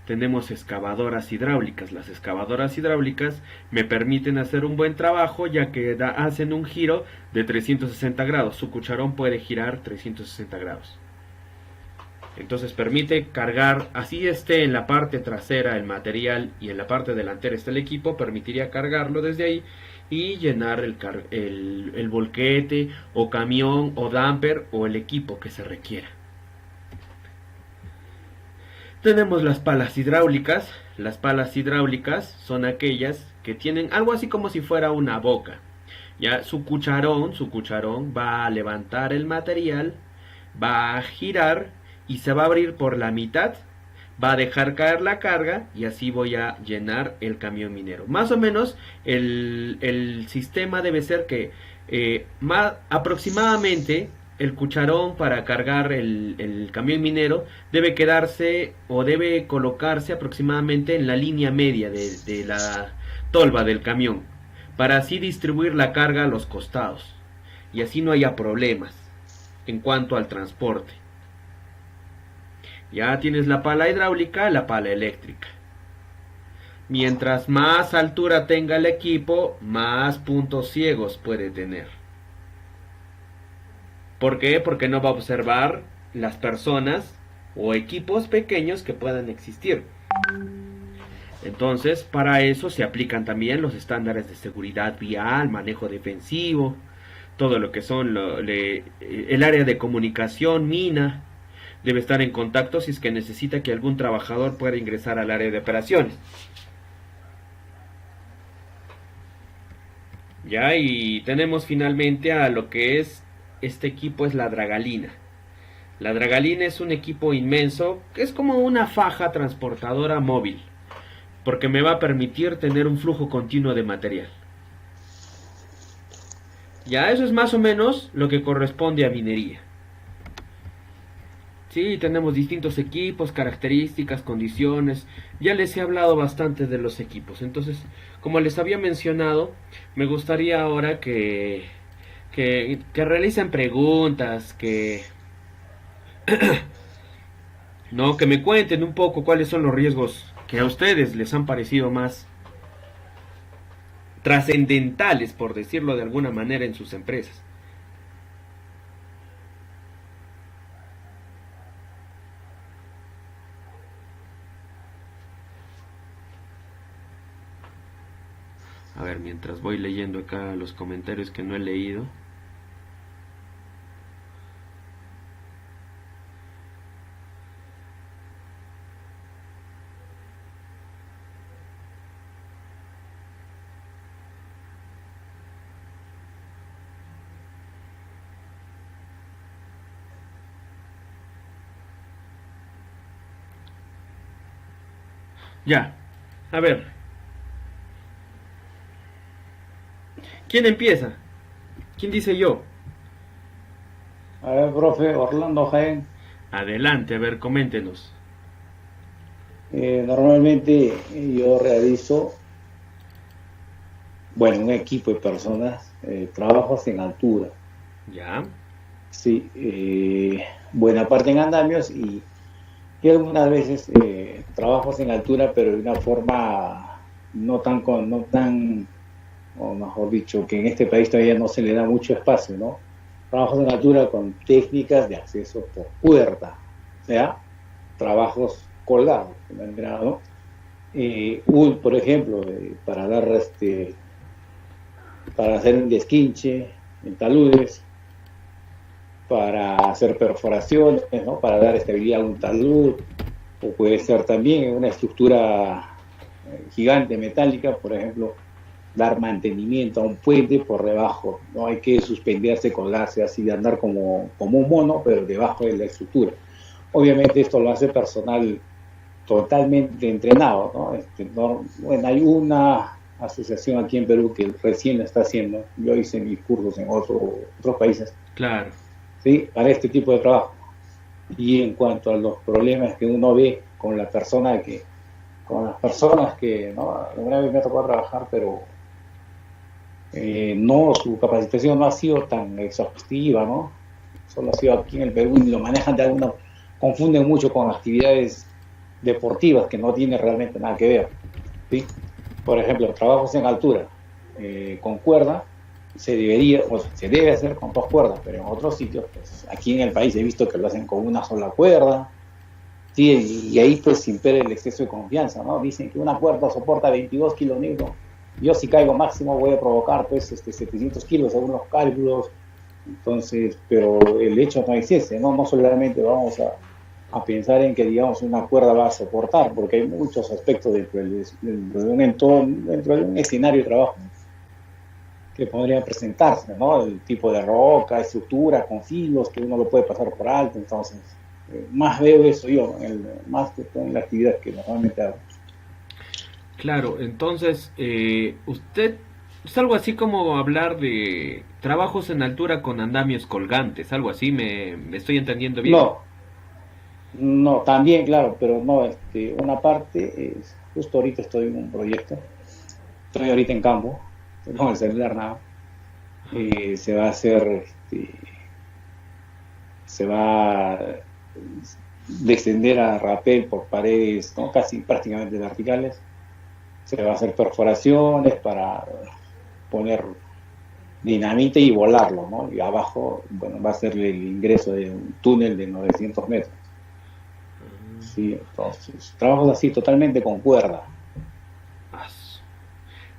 tenemos excavadoras hidráulicas. Las excavadoras hidráulicas me permiten hacer un buen trabajo ya que hacen un giro de 360 grados. Su cucharón puede girar 360 grados. Entonces permite cargar, así esté en la parte trasera el material y en la parte delantera está el equipo, permitiría cargarlo desde ahí y llenar el volquete o camión o dumper o el equipo que se requiera. Tenemos las palas hidráulicas. Las palas hidráulicas son aquellas que tienen algo así como si fuera una boca. Ya su cucharón va a levantar el material, va a girar y se va a abrir por la mitad, va a dejar caer la carga y así voy a llenar el camión minero. Más o menos el sistema debe ser que aproximadamente el cucharón para cargar el camión minero debe quedarse o debe colocarse aproximadamente en la línea media de la tolva del camión, para así distribuir la carga a los costados y así no haya problemas en cuanto al transporte. Ya tienes la pala hidráulica, la pala eléctrica. Mientras más altura tenga el equipo, más puntos ciegos puede tener. ¿Por qué? Porque no va a observar las personas o equipos pequeños que puedan existir. Entonces, para eso se aplican también los estándares de seguridad vial, manejo defensivo, todo lo que son el área de comunicación, mina. Debe estar en contacto si es que necesita que algún trabajador pueda ingresar al área de operaciones. Ya, y tenemos finalmente a lo que es este equipo, es la dragalina. La dragalina es un equipo inmenso, que es como una faja transportadora móvil, porque me va a permitir tener un flujo continuo de material. Ya, eso es más o menos lo que corresponde a minería. Sí, tenemos distintos equipos, características, condiciones. Ya les he hablado bastante de los equipos. Entonces, como les había mencionado, me gustaría ahora que realicen preguntas, no, que me cuenten un poco cuáles son los riesgos que a ustedes les han parecido más trascendentales, por decirlo de alguna manera, en sus empresas. A ver, mientras voy leyendo acá los comentarios que no he leído. Ya, a ver. ¿Quién empieza? ¿Quién dice yo? A ver, profe, Orlando Jaén. Adelante, a ver, coméntenos. Normalmente yo realizo, bueno, un equipo de personas, trabajos en altura. Ya. Sí, buena parte en andamios y Y algunas veces trabajos en altura, pero de una forma no tan, o mejor dicho, que en este país todavía no se le da mucho espacio, ¿no? Trabajos en altura con técnicas de acceso por puerta, o sea, trabajos colgados, ¿no? Por ejemplo, para hacer un desquinche en taludes, para hacer perforaciones, ¿no? Para dar estabilidad a un talud, o puede ser también una estructura gigante metálica, por ejemplo, dar mantenimiento a un puente por debajo, no hay que suspenderse, colgarse así de andar como un mono, pero debajo de la estructura. Obviamente esto lo hace personal totalmente entrenado, ¿no? Bueno, hay una asociación aquí en Perú que recién lo está haciendo, yo hice mis cursos en otros países, Claro. ¿sí? Para este tipo de trabajo. Y en cuanto a los problemas que uno ve con las personas que, ¿no? Alguna vez me ha tocado trabajar, pero no, su capacitación no ha sido tan exhaustiva, ¿no? Solo ha sido aquí en el Perú y lo manejan de alguna, confunden mucho con actividades deportivas que no tienen realmente nada que ver, ¿sí? Por ejemplo, trabajos en altura con cuerda se debe hacer con 2 cuerdas, pero en otros sitios, pues aquí en el país he visto que lo hacen con una sola cuerda, sí, y ahí pues impera el exceso de confianza, ¿no? Dicen que una cuerda soporta 22 kilonewton, yo si caigo máximo voy a provocar pues 700 kilos según los cálculos, entonces, pero el hecho no es ese, ¿no? No solamente vamos a pensar en que, digamos, una cuerda va a soportar, porque hay muchos aspectos dentro de un entorno, dentro de un escenario de trabajo que podrían presentarse, ¿no? El tipo de roca, estructura, con filos, que uno lo puede pasar por alto, entonces, más veo eso yo, más que todo en la actividad que normalmente hago. Claro, entonces, usted es algo así como hablar de trabajos en altura con andamios colgantes, algo así, me estoy entendiendo bien. No, también, claro, pero no, una parte es, justo ahorita estoy en un proyecto, estoy ahorita en campo, estoy con el celular nada, se va a hacer, se va a descender a rapel por paredes, ¿no? Casi prácticamente verticales, se va a hacer perforaciones para poner dinamita y volarlo, ¿no? Y abajo, bueno, va a ser el ingreso de un túnel de 900 metros. Sí, entonces, trabajos así totalmente con cuerda.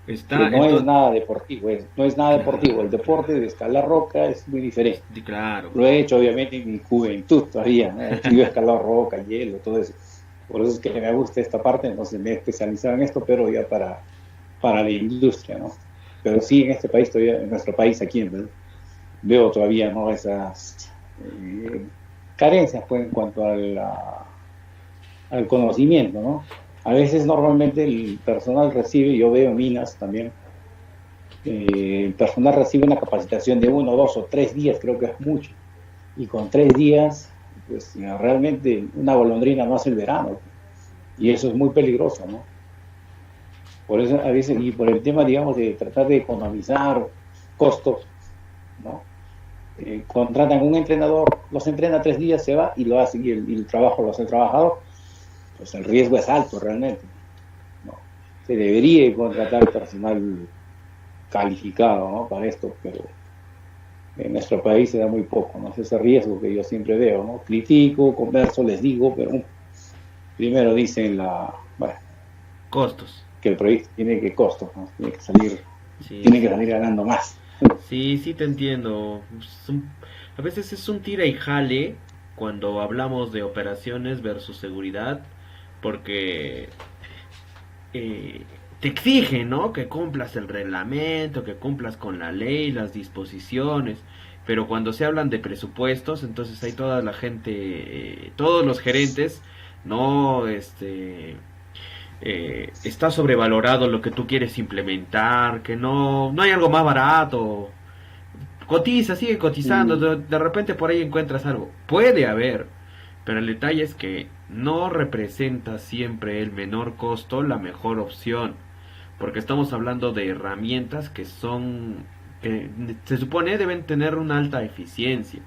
Está, Que no es entonces, nada deportivo, no es nada claro, deportivo. El deporte de escalar roca es muy diferente. claro, Lo he hecho obviamente en mi juventud todavía, ¿no? Yo he escalado roca, hielo, todo eso. Por eso es que me gusta esta parte, entonces me he especializado en esto, pero ya para la industria, ¿no? Pero sí, en este país todavía, en nuestro país, aquí en Perú, veo todavía, ¿no? Esas carencias, pues, en cuanto al conocimiento, ¿no? A veces normalmente el personal recibe, yo veo minas también, el personal recibe una capacitación de 1, 2 o 3 días, creo que es mucho, y con 3 días, pues realmente una golondrina no hace el verano, y eso es muy peligroso, ¿no? Por eso a veces, y por el tema, digamos, de tratar de economizar costos, ¿no? Contratan un entrenador, los entrena 3 días, se va y lo hace, y el trabajo lo hace el trabajador, pues el riesgo es alto realmente, ¿no? Se debería contratar personal calificado, ¿no? Para esto, pero en nuestro país se da muy poco, ¿no? Es ese riesgo que yo siempre veo, ¿no? Critico, converso, les digo, pero primero dicen bueno, costos. que el proyecto tiene que costos, ¿no? Sí, Tiene que salir ganando más. sí te entiendo. A veces es un tira y jale cuando hablamos de operaciones versus seguridad, porque te exigen, ¿no? Que cumplas el reglamento, que cumplas con la ley, las disposiciones. Pero cuando se hablan de presupuestos, entonces hay toda la gente, todos los gerentes, no, está sobrevalorado lo que tú quieres implementar, que no hay algo más barato. Cotiza, sigue cotizando, de repente por ahí encuentras algo. Puede haber, pero el detalle es que no representa siempre el menor costo la mejor opción, porque estamos hablando de herramientas que se supone deben tener una alta eficiencia.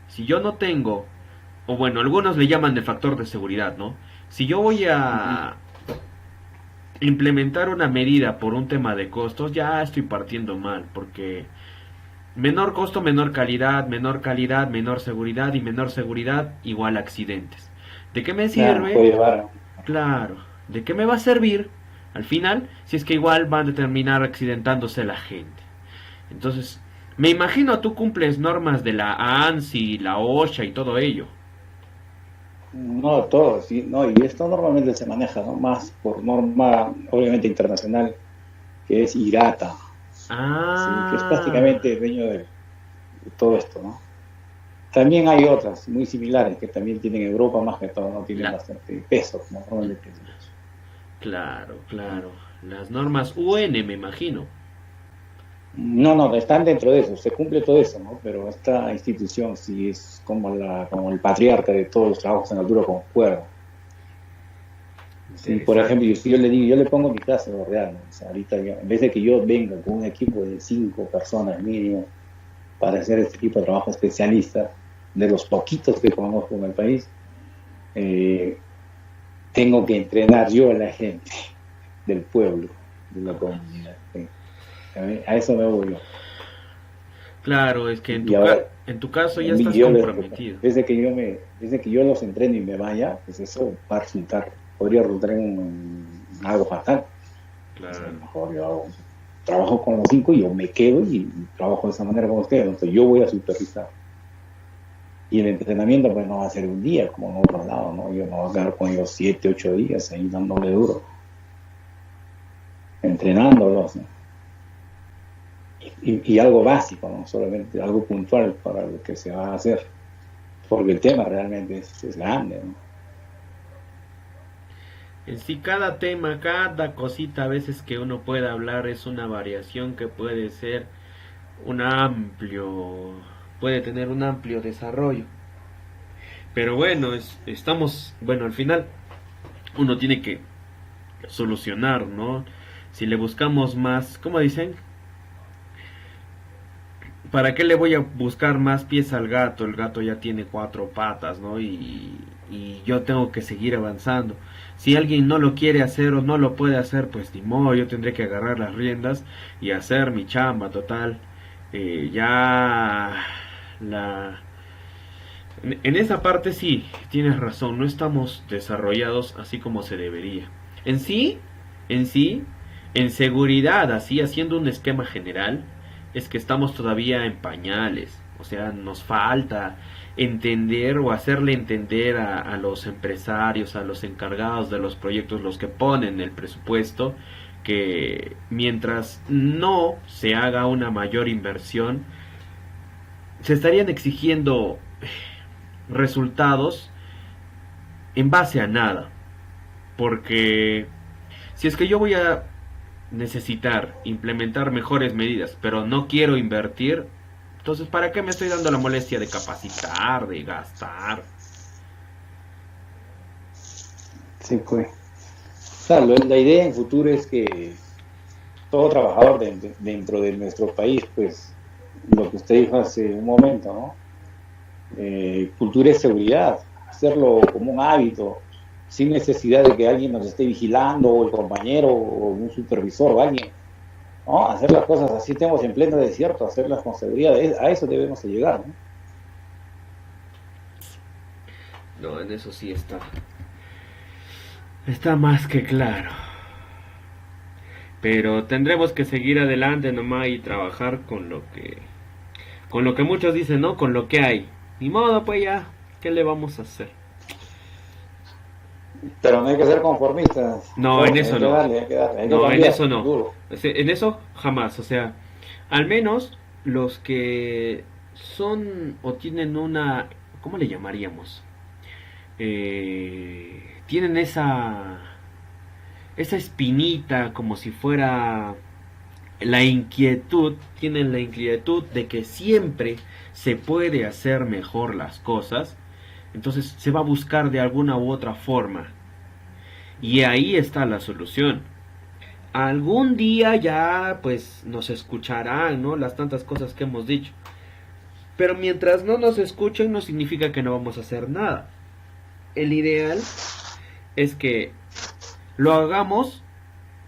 Si yo no tengo o bueno, algunos le llaman de factor de seguridad, ¿no? Si yo voy a implementar una medida por un tema de costos, ya estoy partiendo mal, porque menor costo, menor calidad, menor seguridad, y menor seguridad igual accidentes. ¿De qué me Claro, sirve? puede llevar. Claro, ¿de qué me va a servir al final si es que igual van a terminar accidentándose la gente? Entonces, me imagino tú cumples normas de la ANSI, la OSHA y todo ello. No todo, sí, no, y esto normalmente se maneja, ¿no? Más por norma, obviamente internacional, que es IRATA, sí, que es Ah, prácticamente el dueño de todo esto, ¿no? También hay otras muy similares que también tienen Europa, más que todo, no tienen la, bastante peso, como normalmente. claro, claro. Las normas UN, me imagino. No, no, están dentro de eso, se cumple todo eso, ¿no? Pero esta institución sí es como como el patriarca de todos los trabajos en altura con cuerda. Sí, por ejemplo, Interesante. si yo le digo, yo le pongo mi caso real, ¿no? O sea, ahorita en vez de que yo venga con un equipo de 5 personas mínimo para hacer este tipo de trabajo especialista, de los poquitos que conozco en el país, eh, tengo que entrenar yo a la gente del pueblo, de la comunidad. ¿Sí? A eso me voy yo. Claro, es que Y ahora, en tu caso ya y estás yo comprometido. desde que yo los entreno y me vaya, pues eso va a resultar, podría resultar en algo fatal. O sea, Claro. mejor yo trabajo con los 5 y yo me quedo y trabajo de esa manera con ustedes. Entonces yo voy a supervisar. Y el entrenamiento pues no va a ser un día como en otros lados, ¿no? Yo no voy a quedar con ellos 7, 8 días ahí dándole duro, entrenándolos, ¿no? Y algo básico, no solamente algo puntual para lo que se va a hacer, porque el tema realmente es grande, ¿no? En sí, cada tema, cada cosita a veces que uno puede hablar es una variación que puede ser un amplio, puede tener un amplio desarrollo. Pero bueno, estamos, bueno, al final uno tiene que solucionar, ¿no? Si le buscamos más, ¿cómo dicen? ¿Para qué le voy a buscar más pies al gato? El gato ya tiene 4 patas, ¿no? Y yo tengo que seguir avanzando. Si alguien no lo quiere hacer o no lo puede hacer, pues ni modo, yo tendré que agarrar las riendas y hacer mi chamba, total. Ya la... En esa parte sí, tienes razón, no estamos desarrollados así como se debería. En sí, en sí, en seguridad, así haciendo un esquema general, es que estamos todavía en pañales. O sea, nos falta entender o hacerle entender a los empresarios, a los encargados de los proyectos, los que ponen el presupuesto, que mientras no se haga una mayor inversión, se estarían exigiendo resultados en base a nada. Porque si es que yo voy a necesitar implementar mejores medidas, pero no quiero invertir, entonces ¿para qué me estoy dando la molestia de capacitar, de gastar? Sí, pues. Claro, la idea en futuro es que todo trabajador dentro de nuestro país, pues, lo que usted dijo hace un momento, ¿no? Cultura y seguridad, hacerlo como un hábito, sin necesidad de que alguien nos esté vigilando, o el compañero, o un supervisor, o alguien, ¿no? Hacer las cosas así, estemos en pleno desierto, hacerlas con seguridad, a eso debemos de llegar, ¿no? No, en eso sí está. Está más que claro. Pero tendremos que seguir adelante nomás y trabajar con lo que muchos dicen, ¿no? Con lo que hay. Ni modo, pues ya, ¿qué le vamos a hacer? Pero no hay que ser conformistas, No, en Jorge, eso no. hay que darle, hay que No, en cambiar, eso no. duro. En eso jamás. O sea, al menos los que son o tienen una, ¿cómo le llamaríamos? Tienen esa espinita como si fuera la inquietud, tienen la inquietud de que siempre se puede hacer mejor las cosas, entonces se va a buscar de alguna u otra forma. Y ahí está la solución. Algún día ya pues nos escucharán, ¿no? Las tantas cosas que hemos dicho. Pero mientras no nos escuchen no significa que no vamos a hacer nada. El ideal es que lo hagamos,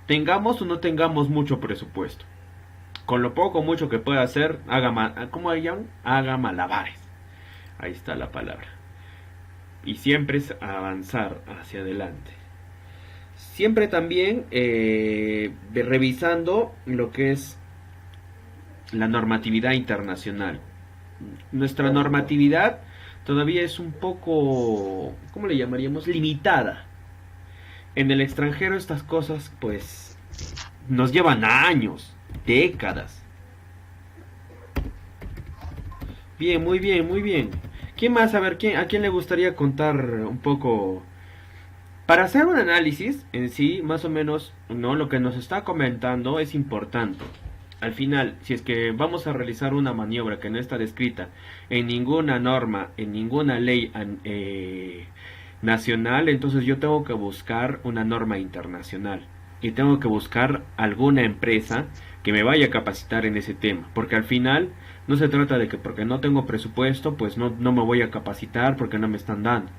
tengamos o no tengamos mucho presupuesto. Con lo poco o mucho que pueda hacer, ¿cómo llaman? Haga malabares. Ahí está la palabra. Y siempre es avanzar hacia adelante. Siempre también revisando lo que es la normatividad internacional. Nuestra normatividad todavía es un poco, ¿cómo le llamaríamos? Limitada. En el extranjero estas cosas pues nos llevan años, décadas. Bien, muy bien, muy bien. ¿Quién más? A ver, ¿a quién le gustaría contar un poco? Para hacer un análisis en sí, más o menos, no, lo que nos está comentando es importante. Al final, si es que vamos a realizar una maniobra que no está descrita en ninguna norma, en ninguna ley nacional, entonces yo tengo que buscar una norma internacional. Y tengo que buscar alguna empresa que me vaya a capacitar en ese tema. Porque al final no se trata de que porque no tengo presupuesto, pues no me voy a capacitar porque no me están dando.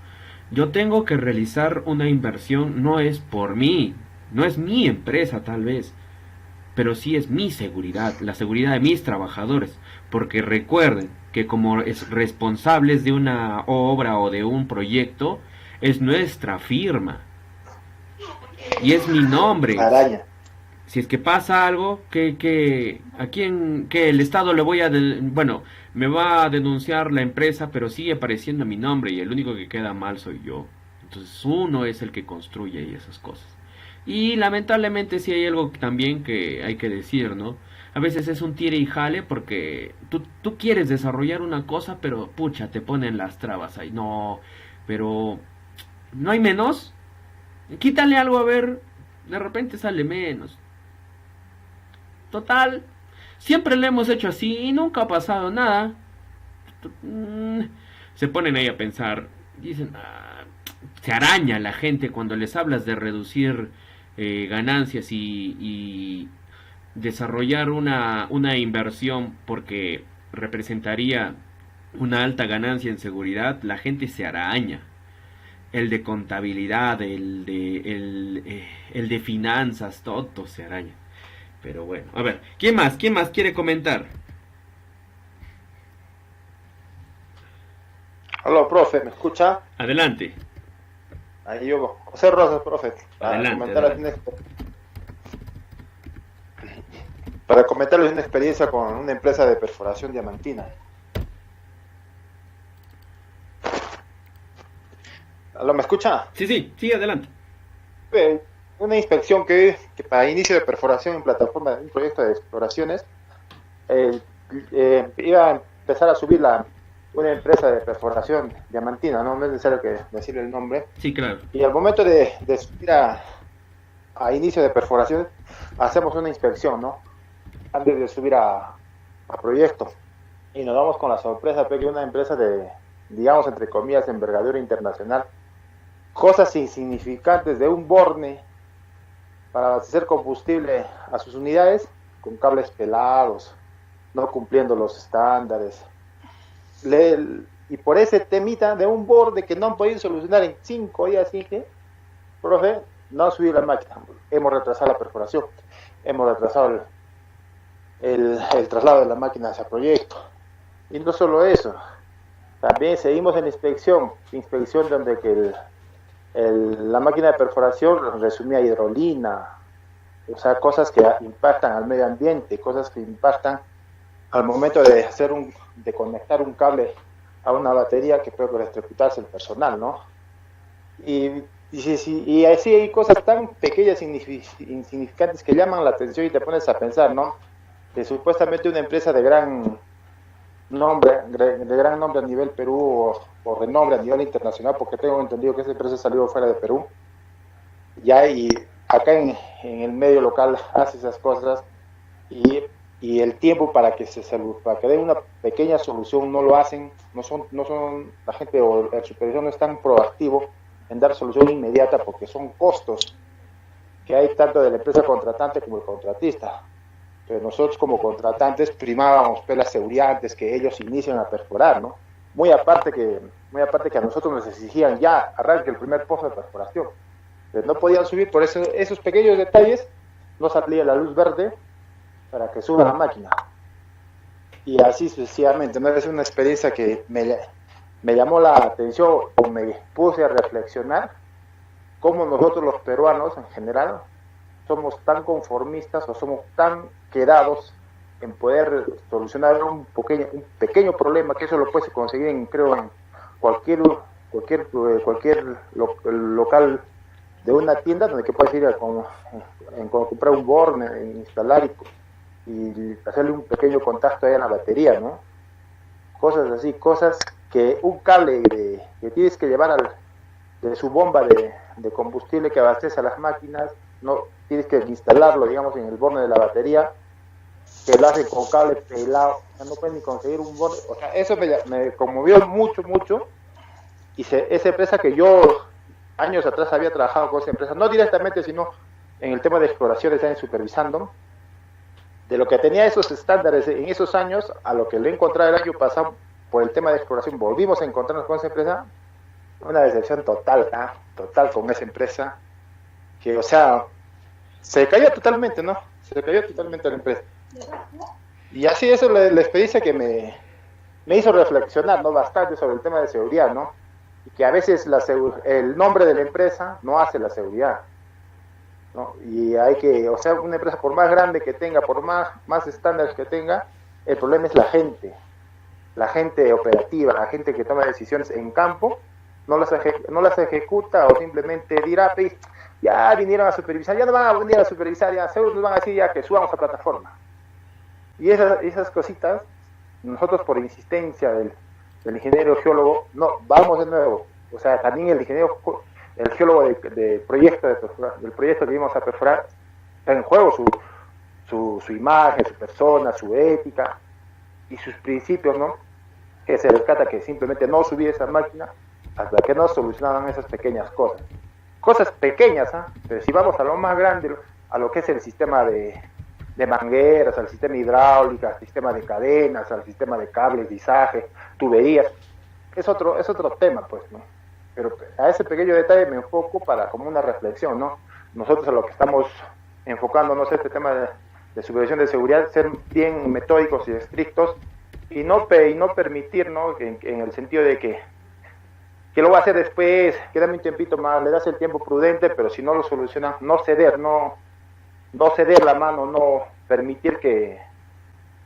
Yo tengo que realizar una inversión, no es por mí, no es mi empresa tal vez, pero sí es mi seguridad, la seguridad de mis trabajadores. Porque recuerden que como es responsables de una obra o de un proyecto, es nuestra firma. Y es mi nombre. Araña. Si es que pasa algo, ¿a quién? Que el Estado le voy a... bueno, me va a denunciar la empresa, pero sigue apareciendo mi nombre y el único que queda mal soy yo. Entonces uno es el que construye y esas cosas. Y lamentablemente sí hay algo también que hay que decir, ¿no? A veces es un tire y jale porque tú quieres desarrollar una cosa, pero pucha, te ponen las trabas ahí. No, pero no hay menos. Quítale algo a ver, de repente sale menos. Total, siempre lo hemos hecho así y nunca ha pasado nada. Se ponen ahí a pensar, dicen, se araña la gente cuando les hablas de reducir ganancias y desarrollar una inversión porque representaría una alta ganancia en seguridad. La gente se araña. El de contabilidad, el de finanzas, todo se araña. Pero bueno, a ver, ¿quién más quiere comentar? Hola, profe, ¿me escucha? Adelante. Ahí yo, José Rosas, profe. Adelante. Para comentarles una experiencia con una empresa de perforación diamantina. ¿Lo me escucha? Sí, adelante. Una inspección que para inicio de perforación en plataforma de un proyecto de exploraciones iba a empezar a subir una empresa de perforación diamantina, no es necesario que decirle el nombre. Sí, claro. Y al momento de subir a inicio de perforación hacemos una inspección, ¿no? Antes de subir a proyecto. Y nos vamos con la sorpresa de que una empresa de, digamos, entre comillas, de envergadura internacional, cosas insignificantes de un borne para abastecer combustible a sus unidades con cables pelados, no cumpliendo los estándares. Y por ese temita de un borde que no han podido solucionar en 5 días, dije, profe, no ha subido la máquina, hemos retrasado la perforación, hemos retrasado el traslado de la máquina hacia proyecto. Y no solo eso, también seguimos en inspección donde que la máquina de perforación resumía hidrolina, o sea, cosas que impactan al medio ambiente, cosas que impactan al momento de conectar un cable a una batería que puede electrocutarse el personal, ¿no? Y así hay cosas tan pequeñas e insignificantes que llaman la atención y te pones a pensar, ¿no? Que supuestamente una empresa de gran nombre a nivel Perú o renombre a nivel internacional, porque tengo entendido que esa empresa salió fuera de Perú, ya, y acá en el medio local hace esas cosas y el tiempo para que dé una pequeña solución no lo hacen, no son la gente o el supervisor no es tan proactivo en dar solución inmediata porque son costos que hay tanto de la empresa contratante como el contratista. pero nosotros como contratantes primábamos pues, la seguridad antes que ellos inicien a perforar, ¿no? Muy aparte que a nosotros nos exigían ya arranque el primer pozo de perforación, pero no podían subir, por eso esos pequeños detalles no salía la luz verde para que suba la máquina. Y así sucesivamente, ¿no? Es una experiencia que me llamó la atención o me puse a reflexionar cómo nosotros los peruanos en general somos tan conformistas o somos tan quedados en poder solucionar un pequeño problema, que eso lo puedes conseguir creo en cualquier local de una tienda donde que puedes ir a comprar un board, instalar y hacerle un pequeño contacto ahí en la batería, ¿no? Cosas así, cosas que un cable que tienes que llevar de su bomba de combustible que abastece a las máquinas, no tienes que instalarlo, digamos, en el borne de la batería, que lo hacen con cable pelado, o sea, no pueden ni conseguir un borne, o sea, eso me conmovió mucho, y esa empresa que yo años atrás había trabajado con esa empresa, no directamente, sino en el tema de exploración, están supervisando, de lo que tenía esos estándares en esos años, a lo que lo he encontrado el año pasado, por el tema de exploración, volvimos a encontrarnos con esa empresa, una decepción total con esa empresa, que, o sea, se cayó totalmente, ¿no? Se cayó totalmente la empresa. Y así eso es la experiencia que me hizo reflexionar, ¿no? Bastante sobre el tema de seguridad, ¿no? Y que a veces el nombre de la empresa no hace la seguridad, ¿no? Y hay que, o sea, una empresa por más grande que tenga, por más estándares que tenga, el problema es la gente operativa, la gente que toma decisiones en campo, no las ejecuta o simplemente dirá, pues, ya vinieron a supervisar, ya no van a venir a supervisar, ya seguro nos van a decir ya que subamos a plataforma. Y esas cositas, nosotros por insistencia del ingeniero geólogo, no, vamos de nuevo, o sea, también el geólogo del proyecto que íbamos a perforar, está en juego su imagen, su persona, su ética y sus principios, ¿no? Que se rescata que simplemente no subí esa máquina hasta que no solucionaban esas pequeñas cosas pequeñas, ¿eh? Pero si vamos a lo más grande, a lo que es el sistema de mangueras, al sistema hidráulico, al sistema de cadenas, al sistema de cables, visaje, tuberías, es otro tema, pues, ¿no? Pero a ese pequeño detalle me enfoco para como una reflexión, ¿no? Nosotros a lo que estamos enfocándonos este tema de supervisión de seguridad, ser bien metódicos y estrictos y no permitir, ¿no? En el sentido de que lo va a hacer después, quédame un tiempito más, le das el tiempo prudente, pero si no lo solucionan, no ceder la mano, no permitir que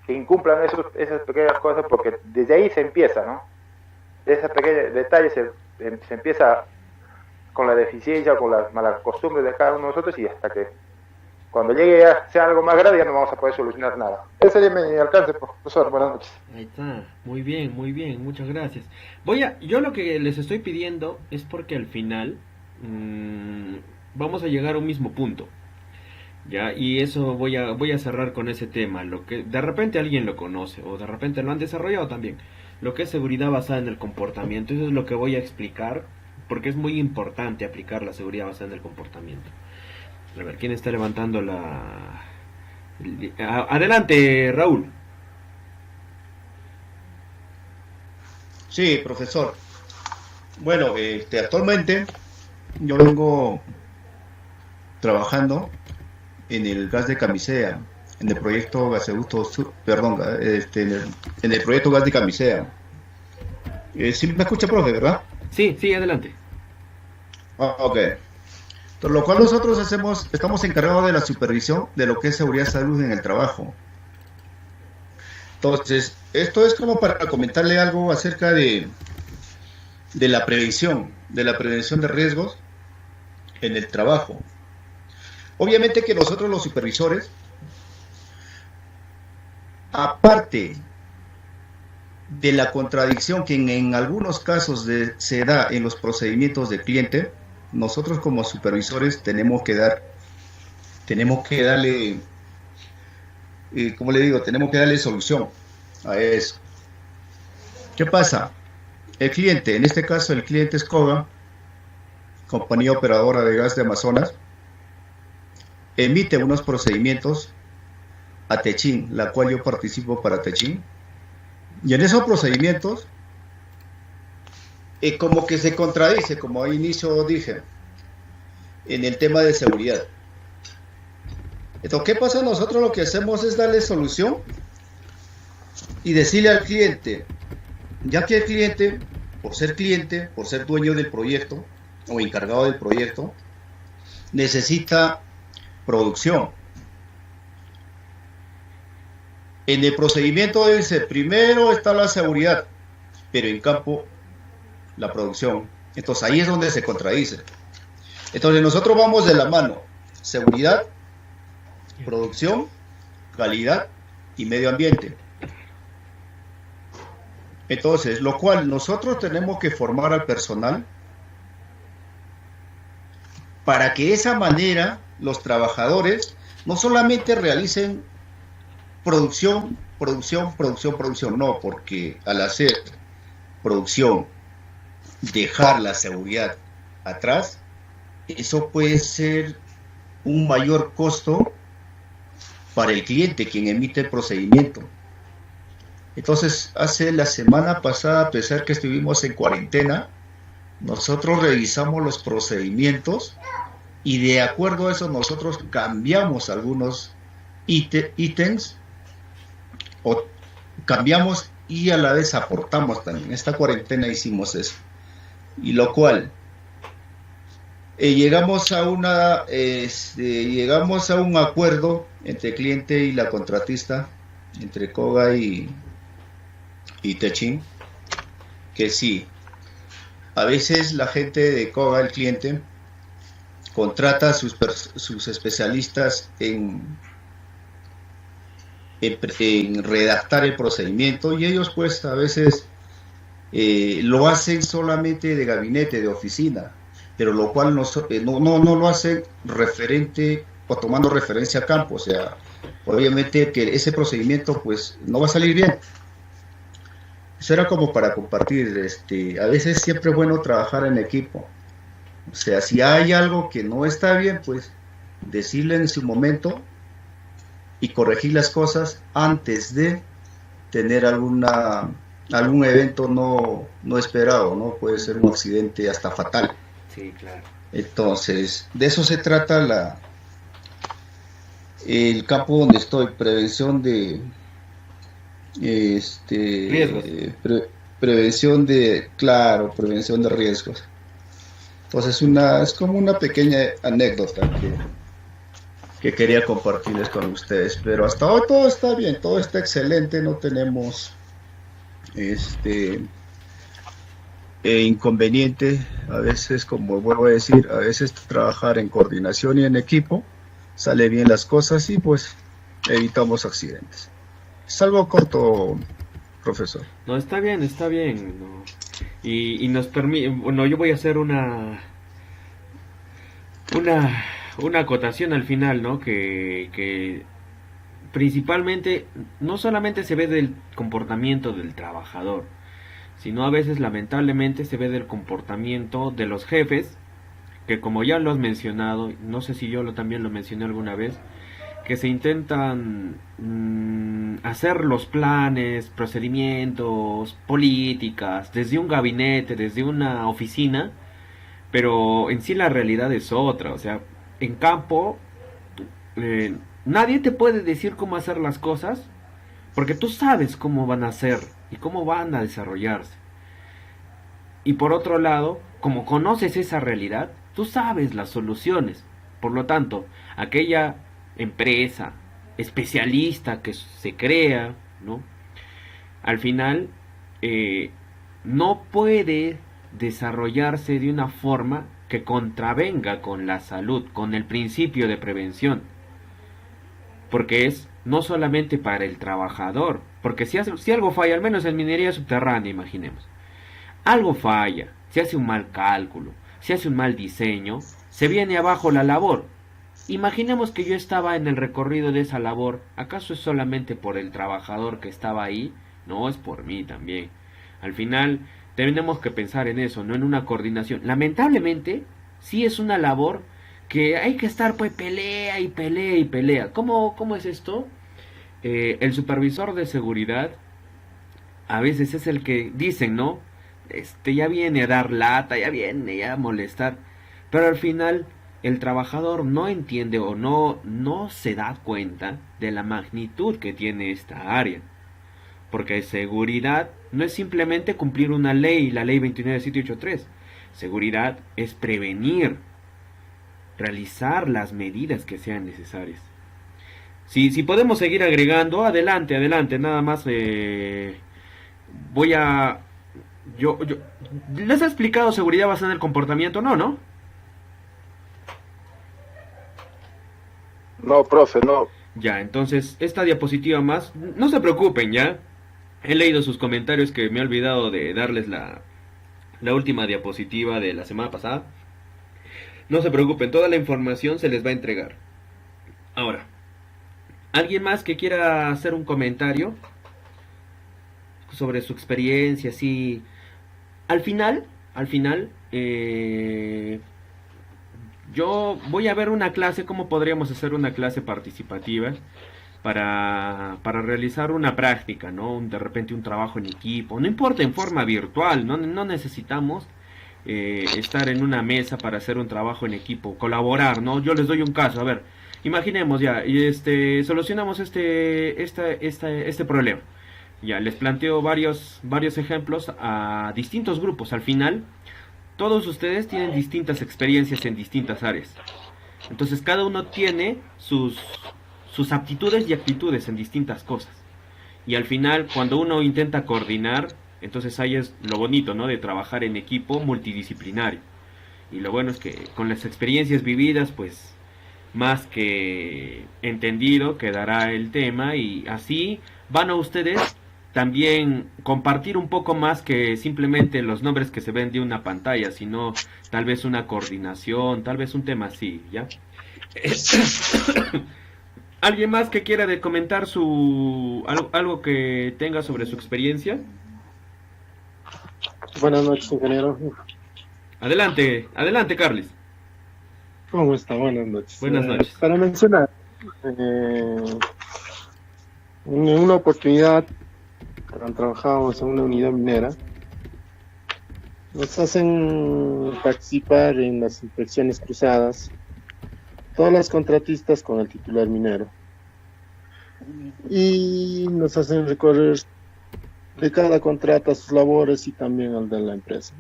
incumplan esas pequeñas cosas, porque desde ahí se empieza, ¿no? Ese pequeño detalle se empieza con la deficiencia, con las malas costumbres de cada uno de nosotros, y hasta que cuando llegue a ser algo más grave ya no vamos a poder solucionar nada. Ese sería mi alcance, profesor. Buenas noches. Ahí está, muy bien, muchas gracias. Yo lo que les estoy pidiendo es porque al final vamos a llegar a un mismo punto, ya, y eso voy a cerrar con ese tema, lo que de repente alguien lo conoce o de repente lo han desarrollado también, lo que es seguridad basada en el comportamiento. Eso es lo que voy a explicar, porque es muy importante aplicar la seguridad basada en el comportamiento. A ver, ¿quién está levantando Adelante, Raúl. Sí, profesor. Bueno, actualmente yo vengo trabajando en el gas de Camisea, en el proyecto Gasoducto Sur, perdón, en el proyecto gas de Camisea. ¿Sí me escucha, profe, verdad? Sí, adelante. Ok. Por lo cual nosotros estamos encargados de la supervisión de lo que es seguridad y salud en el trabajo. Entonces, esto es como para comentarle algo acerca de la prevención de riesgos en el trabajo. Obviamente que nosotros los supervisores, aparte de la contradicción que en algunos casos se da en los procedimientos del cliente, nosotros como supervisores tenemos que darle, como le digo, tenemos que darle solución a eso. ¿Qué pasa? El cliente, en este caso el cliente es COGA, compañía operadora de gas de Amazonas, emite unos procedimientos a Techin, la cual yo participo para Techin. Y en esos procedimientos, como que se contradice, como al inicio dije, en el tema de seguridad. Entonces, ¿qué pasa? Nosotros lo que hacemos es darle solución y decirle al cliente, ya que el cliente, por ser dueño del proyecto o encargado del proyecto, necesita producción. En el procedimiento dice, primero está la seguridad, pero en campo la producción. Entonces ahí es donde se contradice. Entonces nosotros vamos de la mano, seguridad, producción, calidad y medio ambiente. Entonces, lo cual nosotros tenemos que formar al personal para que de esa manera los trabajadores no solamente realicen producción, no, porque al hacer producción, dejar la seguridad atrás, eso puede ser un mayor costo para el cliente, quien emite el procedimiento. Entonces, hace la semana pasada, a pesar que estuvimos en cuarentena, nosotros revisamos los procedimientos y de acuerdo a eso nosotros cambiamos algunos ítems o cambiamos y a la vez aportamos también. En esta cuarentena hicimos eso. Y lo cual llegamos a un acuerdo entre el cliente y la contratista, entre Koga y Techin, que sí, a veces la gente de Koga, el cliente, contrata a sus especialistas en redactar el procedimiento y ellos pues a veces lo hacen solamente de gabinete, de oficina, pero lo cual no lo hacen referente o tomando referencia a campo, o sea, obviamente que ese procedimiento pues no va a salir bien. Eso era como para compartir, a veces siempre es bueno trabajar en equipo, o sea, si hay algo que no está bien, pues decirle en su momento y corregir las cosas antes de tener algún evento no esperado, ¿no? Puede ser un accidente hasta fatal. Sí, claro. Entonces, de eso se trata el campo donde estoy, prevención de riesgos. Prevención de riesgos. Entonces es como una pequeña anécdota que quería compartirles con ustedes, pero hasta hoy todo está bien, todo está excelente, no tenemos inconveniente. A veces, como vuelvo a decir, a veces trabajar en coordinación y en equipo sale bien las cosas y pues evitamos accidentes. Es algo corto, profesor. No, está bien, ¿no? Y nos permite, bueno, yo voy a hacer una acotación al final, ¿no? Que principalmente no solamente se ve del comportamiento del trabajador, sino a veces lamentablemente se ve del comportamiento de los jefes, que como ya lo has mencionado, no sé si yo también lo mencioné alguna vez, que se intentan hacer los planes, procedimientos, políticas, desde un gabinete, desde una oficina, pero en sí la realidad es otra. O sea, en campo nadie te puede decir cómo hacer las cosas, porque tú sabes cómo van a ser y cómo van a desarrollarse. Y por otro lado, como conoces esa realidad, tú sabes las soluciones. Por lo tanto, aquella empresa especialista que se crea, ¿no? Al final no puede desarrollarse de una forma que contravenga con la salud, con el principio de prevención, porque es no solamente para el trabajador, porque si algo falla, al menos en minería subterránea, imaginemos, algo falla, se hace un mal cálculo, se hace un mal diseño, se viene abajo la labor. Imaginemos que yo estaba en el recorrido de esa labor. ¿Acaso es solamente por el trabajador que estaba ahí? No, es por mí también. Al final tenemos que pensar en eso, no en una coordinación. Lamentablemente, sí es una labor que hay que estar pues pelea y pelea y pelea. ¿Cómo es esto? el supervisor de seguridad a veces es el que dicen, ¿no? Ya viene a dar lata, ya viene ya a molestar, pero al final el trabajador no entiende o no se da cuenta de la magnitud que tiene esta área. Porque seguridad no es simplemente cumplir una ley, la ley 29783. Seguridad es prevenir, realizar las medidas que sean necesarias. Si podemos seguir agregando, adelante, adelante, nada más voy a... Yo, ¿les he explicado seguridad basada en el comportamiento? No, ¿no? No, profe, no. Ya, entonces, esta diapositiva más, no se preocupen, ¿ya? He leído sus comentarios que me he olvidado de darles la última diapositiva de la semana pasada. No se preocupen, toda la información se les va a entregar. Ahora, ¿alguien más que quiera hacer un comentario sobre su experiencia? Sí. Al final, yo voy a ver una clase, cómo podríamos hacer una clase participativa para realizar una práctica, ¿no? De repente un trabajo en equipo, no importa, en forma virtual, no necesitamos estar en una mesa para hacer un trabajo en equipo, colaborar, ¿no? Yo les doy un caso, a ver, imaginemos ya, solucionamos este problema. Ya, les planteo varios ejemplos a distintos grupos. Al final, todos ustedes tienen distintas experiencias en distintas áreas. Entonces, cada uno tiene sus aptitudes y actitudes en distintas cosas. Y al final, cuando uno intenta coordinar, entonces ahí es lo bonito, ¿no? De trabajar en equipo multidisciplinario. Y lo bueno es que con las experiencias vividas, pues, más que entendido quedará el tema, y así van a ustedes también compartir un poco más que simplemente los nombres que se ven de una pantalla, sino tal vez una coordinación, tal vez un tema así, ¿ya? ¿Alguien más que quiera comentar algo que tenga sobre su experiencia? Buenas noches, ingeniero. Adelante, Carles. ¿Cómo está? Buenas noches. Buenas noches. Para mencionar, en una oportunidad, cuando trabajábamos en una unidad minera, nos hacen participar en las inspecciones cruzadas todas las contratistas con el titular minero, y nos hacen recorrer de cada contrata sus labores y también al de la empresa.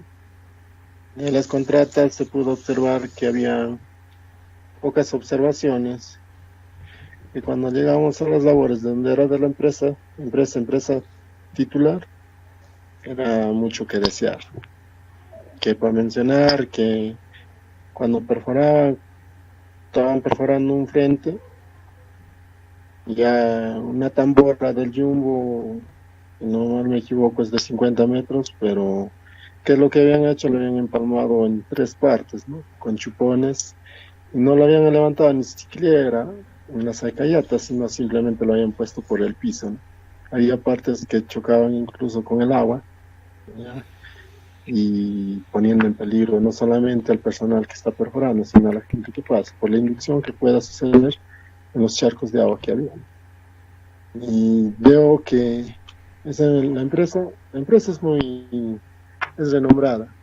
En las contratas se pudo observar que había pocas observaciones, que cuando llegamos a las labores de donde era de la empresa titular, era mucho que desear. Que para mencionar que cuando estaban perforando un frente, ya una tambora del Jumbo, si no me equivoco, es de 50 metros, pero que lo que habían hecho lo habían empalmado en 3 partes, ¿no? Con chupones, y no lo habían levantado ni siquiera en las alcayatas, sino simplemente lo habían puesto por el piso, ¿no? Había partes que chocaban incluso con el agua, ¿ya? Y poniendo en peligro no solamente al personal que está perforando, sino a la gente que pasa, por la inducción que pueda suceder en los charcos de agua que había. Y veo que la empresa es renombrada,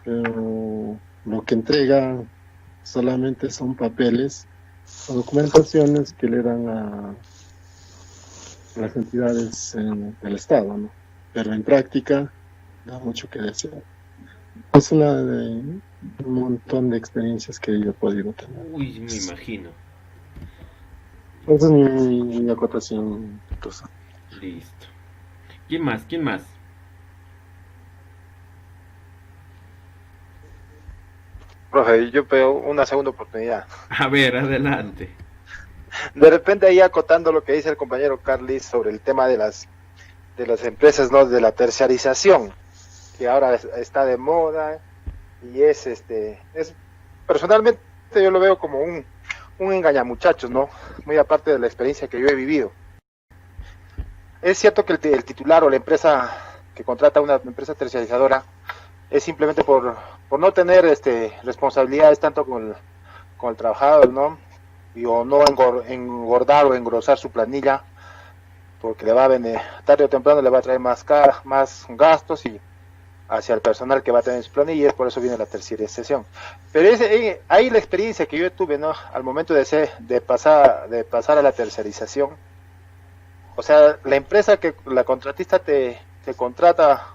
pero lo que entrega solamente son papeles o documentaciones que le dan a las entidades del Estado, ¿no? Pero en práctica da mucho que desear. Es una de un montón de experiencias que yo he podido tener. Uy, me imagino. Esa es mi acotación, Rosa. Listo. ¿Quién más? Profe, yo veo una segunda oportunidad. A ver, adelante. De repente ahí acotando lo que dice el compañero Carlis sobre el tema de las empresas, ¿no? De la terciarización, que ahora está de moda, y es personalmente yo lo veo como un engañamuchachos, ¿no? Muy aparte de la experiencia que yo he vivido. Es cierto que el titular o la empresa que contrata una empresa terciarizadora es simplemente por no tener responsabilidades tanto con el trabajador, ¿no? O no engordar o engrosar su planilla porque le va a vender, tarde o temprano le va a traer más gastos y hacia el personal que va a tener en su planilla, y es por eso viene la terciarización. Pero ahí la experiencia que yo tuve, ¿no? Al momento de pasar a la terciarización, o sea, la empresa la contratista te contrata,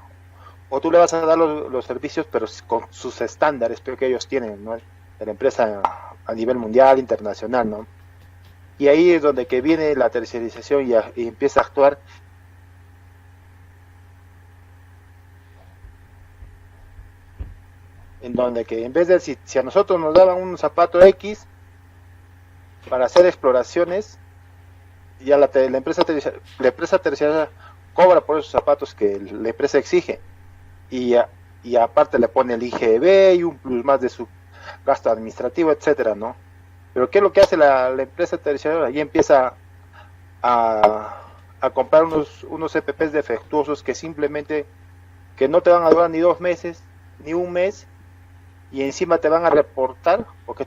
o tú le vas a dar los servicios, pero con sus estándares que ellos tienen, ¿no? De la empresa a nivel mundial, internacional, ¿no? Y ahí es donde que viene la terciarización y empieza a actuar en donde que en vez de si a nosotros nos daban un zapato X para hacer exploraciones, ya la empresa terciaria cobra por esos zapatos que la empresa exige, y aparte le pone el IGB y un plus más de su gasto administrativo, etcétera, ¿no? Pero ¿qué es lo que hace la empresa terciaria? Ahí empieza a comprar unos EPPs defectuosos que simplemente que no te van a durar ni 2 meses, ni un mes, y encima te van a reportar, porque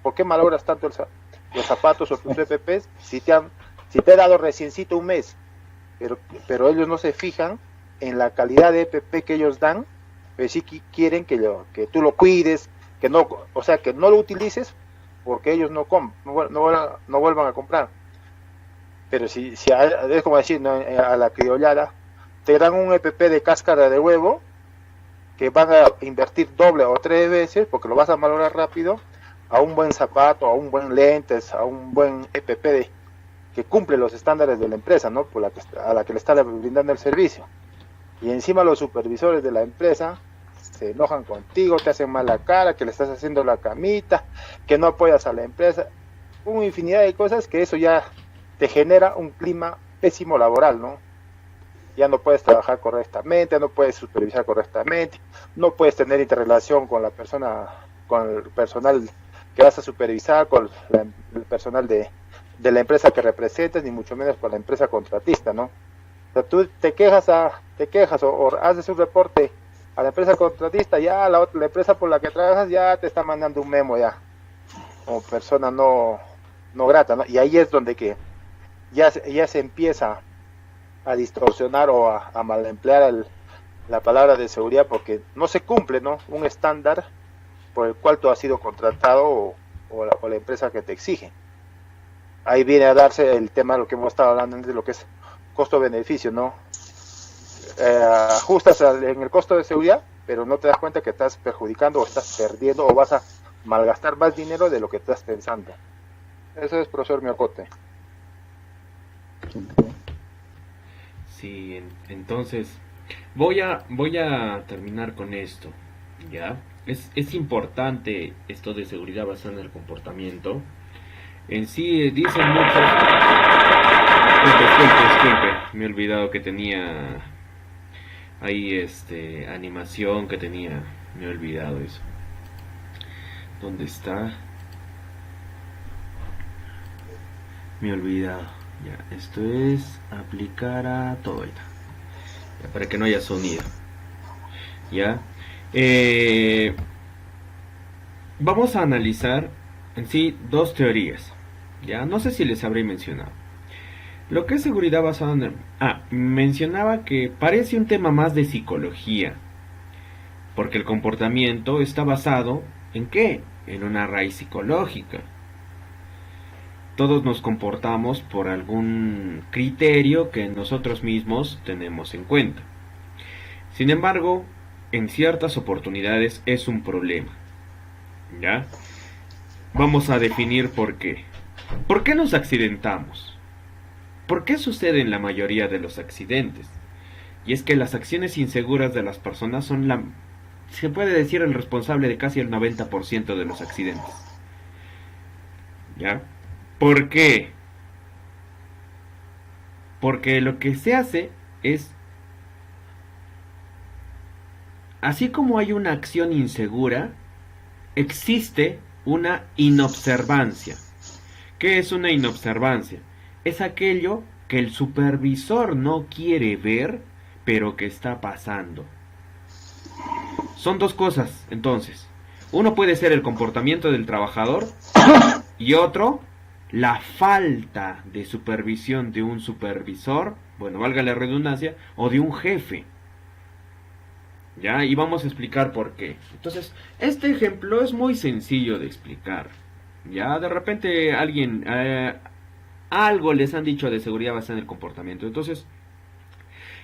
¿por qué malogras tanto los zapatos o tus EPPs si te he dado reciencito un mes? Pero ellos no se fijan en la calidad de EPP que ellos dan, pero sí quieren que tú lo cuides, que no lo utilices, porque ellos no vuelvan a comprar. Pero si es como decir, ¿no? A la criollada, te dan un EPP de cáscara de huevo, que van a invertir 2 o 3 veces, porque lo vas a malograr rápido, a un buen zapato, a un buen lentes, a un buen EPP que cumple los estándares de la empresa, ¿no? A la que le está brindando el servicio. Y encima los supervisores de la empresa se enojan contigo, te hacen mala cara, que le estás haciendo la camita, que no apoyas a la empresa, una infinidad de cosas que eso ya te genera un clima pésimo laboral, ¿no? Ya no puedes trabajar correctamente, no puedes supervisar correctamente, no puedes tener interrelación con el personal que vas a supervisar, con el personal de la empresa que representas, ni mucho menos con la empresa contratista, ¿no? O sea, tú te quejas o haces un reporte a la empresa contratista, ya la empresa por la que trabajas ya te está mandando un memo ya, como persona no grata, ¿no? Y ahí es donde que ya se empieza a distorsionar o a malemplear la palabra de seguridad, porque no se cumple, ¿no? Un estándar por el cual tú has sido contratado o la empresa que te exige. Ahí viene a darse el tema de lo que hemos estado hablando antes, de lo que es costo-beneficio, ¿no? Ajustas en el costo de seguridad, pero no te das cuenta que estás perjudicando o estás perdiendo o vas a malgastar más dinero de lo que estás pensando. Eso es, profesor Miocote. Sí, entonces voy a terminar con esto, ¿ya? Es importante esto de seguridad basada en el comportamiento. En sí dicen muchos... Disculpe, me he olvidado que tenía ahí animación que tenía, me he olvidado eso. ¿Dónde está? Me he olvidado. Ya, esto es aplicar a todo ya, para que no haya sonido. Ya. Vamos a analizar en sí 2 teorías. Ya, no sé si les habré mencionado. Lo que es seguridad basada en mencionaba que parece un tema más de psicología, porque el comportamiento está basado ¿en qué? En una raíz psicológica. Todos nos comportamos por algún criterio que nosotros mismos tenemos en cuenta. Sin embargo, en ciertas oportunidades es un problema. ¿Ya? Vamos a definir por qué. ¿Por qué nos accidentamos? ¿Por qué suceden la mayoría de los accidentes? Y es que las acciones inseguras de las personas son se puede decir el responsable de casi el 90% de los accidentes. ¿Ya? ¿Por qué? Porque lo que se hace es, así como hay una acción insegura, existe una inobservancia. ¿Qué es una inobservancia? Es aquello que el supervisor no quiere ver, pero que está pasando. Son 2 cosas, entonces. Uno puede ser el comportamiento del trabajador y otro la falta de supervisión de un supervisor, bueno, valga la redundancia, o de un jefe. ¿Ya? Y vamos a explicar por qué. Entonces, este ejemplo es muy sencillo de explicar. Ya, de repente alguien, algo les han dicho de seguridad basada en el comportamiento. Entonces,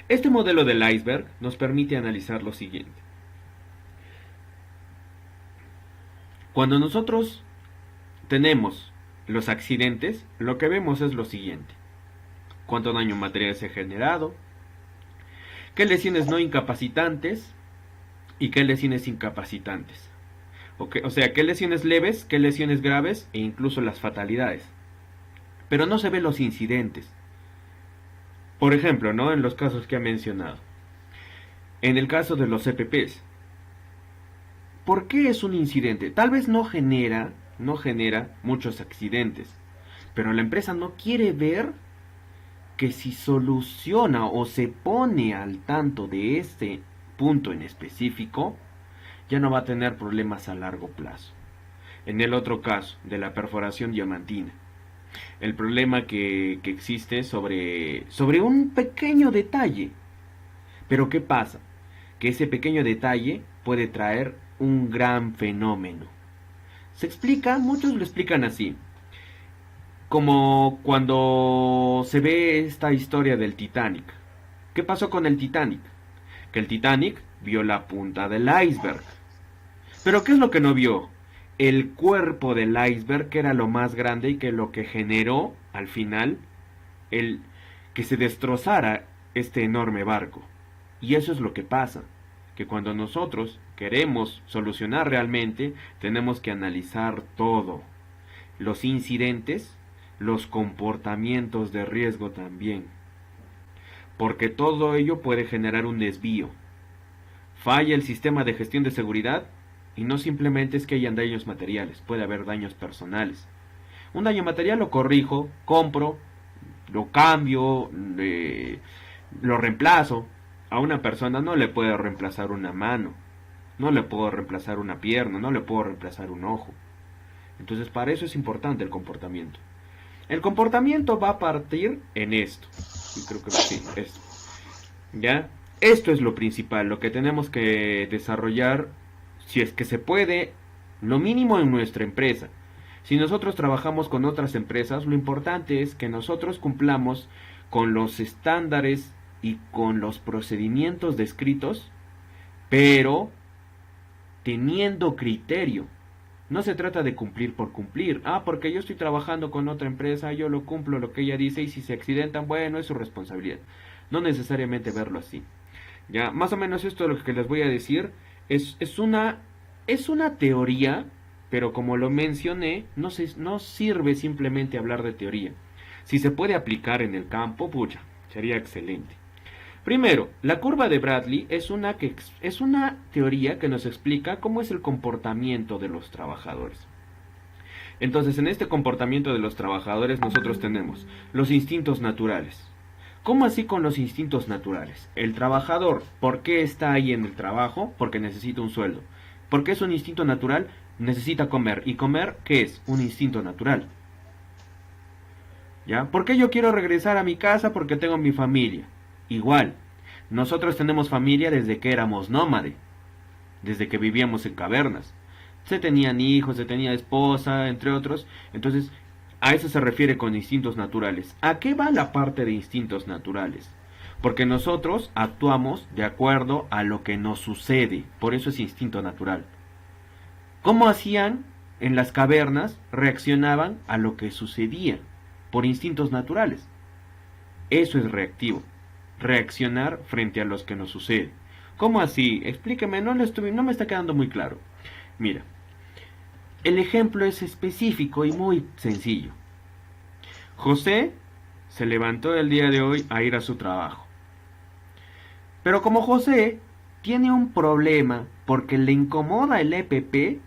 este modelo del iceberg nos permite analizar lo siguiente. Cuando nosotros tenemos los accidentes, lo que vemos es lo siguiente. Cuánto daño material se ha generado, qué lesiones no incapacitantes y qué lesiones incapacitantes. O sea, qué lesiones leves, qué lesiones graves e incluso las fatalidades. Pero no se ven los incidentes. Por ejemplo, ¿no? En los casos que ha mencionado. En el caso de los EPPs. ¿Por qué es un incidente? Tal vez no genera muchos accidentes. Pero la empresa no quiere ver que si soluciona o se pone al tanto de este punto en específico, ya no va a tener problemas a largo plazo. En el otro caso, de la perforación diamantina, el problema que existe sobre un pequeño detalle. Pero ¿qué pasa? Que ese pequeño detalle puede traer un gran fenómeno. Se explica, muchos lo explican así, como cuando se ve esta historia del Titanic. ¿Qué pasó con el Titanic? Que el Titanic vio la punta del iceberg. Pero ¿qué es lo que no vio? El cuerpo del iceberg, que era lo más grande y que lo que generó al final que se destrozara este enorme barco. Y eso es lo que pasa, que cuando nosotros queremos solucionar realmente, tenemos que analizar todo, los incidentes, los comportamientos de riesgo también, porque todo ello puede generar un desvío. Falla el sistema de gestión de seguridad y no simplemente es que hayan daños materiales, puede haber daños personales. Un daño material lo corrijo, compro, lo cambio, lo reemplazo. A una persona no le puedo reemplazar una mano, no le puedo reemplazar una pierna, no le puedo reemplazar un ojo. Entonces para eso es importante el comportamiento. El comportamiento va a partir en esto. Y creo que sí, esto. ¿Ya? Esto es lo principal, lo que tenemos que desarrollar, si es que se puede, lo mínimo en nuestra empresa. Si nosotros trabajamos con otras empresas, lo importante es que nosotros cumplamos con los estándares y con los procedimientos descritos, pero teniendo criterio. No se trata de cumplir por cumplir. Porque yo estoy trabajando con otra empresa, yo lo cumplo lo que ella dice y si se accidentan, bueno, es su responsabilidad. No necesariamente verlo así. Ya, más o menos esto es lo que les voy a decir. Es una teoría, pero como lo mencioné, no sirve simplemente hablar de teoría. Si se puede aplicar en el campo, pucha, sería excelente. Primero, la curva de Bradley es una teoría que nos explica cómo es el comportamiento de los trabajadores. Entonces, en este comportamiento de los trabajadores nosotros tenemos los instintos naturales. ¿Cómo así con los instintos naturales? El trabajador, ¿por qué está ahí en el trabajo? Porque necesita un sueldo. ¿Por qué es un instinto natural? Necesita comer. ¿Y comer qué es? Un instinto natural. ¿Ya? ¿Por qué yo quiero regresar a mi casa? Porque tengo mi familia. Igual, nosotros tenemos familia desde que éramos nómades, desde que vivíamos en cavernas. Se tenían hijos, se tenía esposa, entre otros. Entonces, a eso se refiere con instintos naturales. ¿A qué va la parte de instintos naturales? Porque nosotros actuamos de acuerdo a lo que nos sucede. Por eso es instinto natural. ¿Cómo hacían en las cavernas? Reaccionaban a lo que sucedía por instintos naturales. Eso es reactivo. Reaccionar frente a los que nos sucede. ¿Cómo así? Explíqueme, no me está quedando muy claro. Mira, el ejemplo es específico y muy sencillo. José se levantó el día de hoy a ir a su trabajo. Pero como José tiene un problema porque le incomoda el EPP,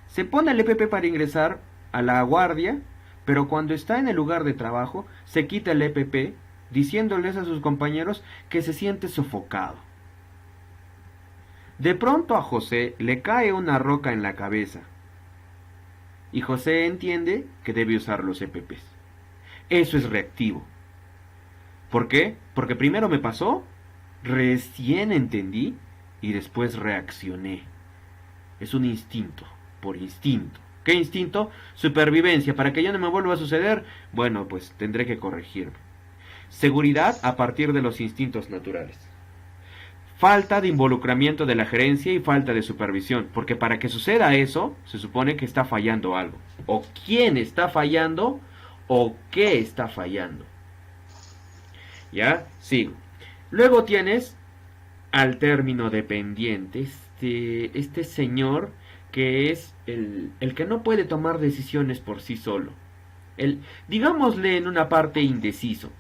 se pone el EPP para ingresar a la guardia, pero cuando está en el lugar de trabajo se quita el EPP, diciéndoles a sus compañeros que se siente sofocado. De pronto a José le cae una roca en la cabeza. y José entiende que debe usar los EPPs. Eso es reactivo. ¿Por qué? Porque primero me pasó, recién entendí y después reaccioné. Es un instinto, por instinto. ¿Qué instinto? Supervivencia. Para que ya no me vuelva a suceder, bueno, pues tendré que corregirme. Seguridad a partir de los instintos naturales. Falta de involucramiento de la gerencia y falta de supervisión, porque para que suceda eso, se supone que está fallando algo. O quién está fallando, o qué está fallando. ¿Ya? Sigo. Luego tienes al término dependiente, este señor que es el que no puede tomar decisiones por sí solo. Digámosle en una parte indeciso.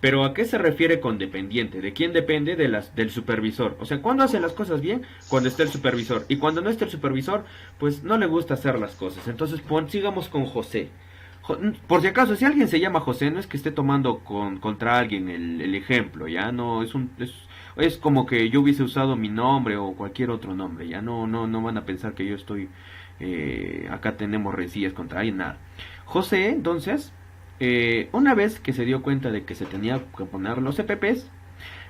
Pero ¿a qué se refiere con dependiente? ¿De quién depende? Del supervisor. O sea, ¿cuándo hace las cosas bien? Cuando está el supervisor. Y cuando no está el supervisor, pues no le gusta hacer las cosas. Entonces, sigamos con José. Por si acaso, si alguien se llama José, no es que esté tomando contra alguien el ejemplo, ya no es como que yo hubiese usado mi nombre o cualquier otro nombre, ya no van a pensar que yo estoy acá tenemos rencillas contra alguien, nada. José, entonces, una vez que se dio cuenta de que se tenía que poner los EPPs,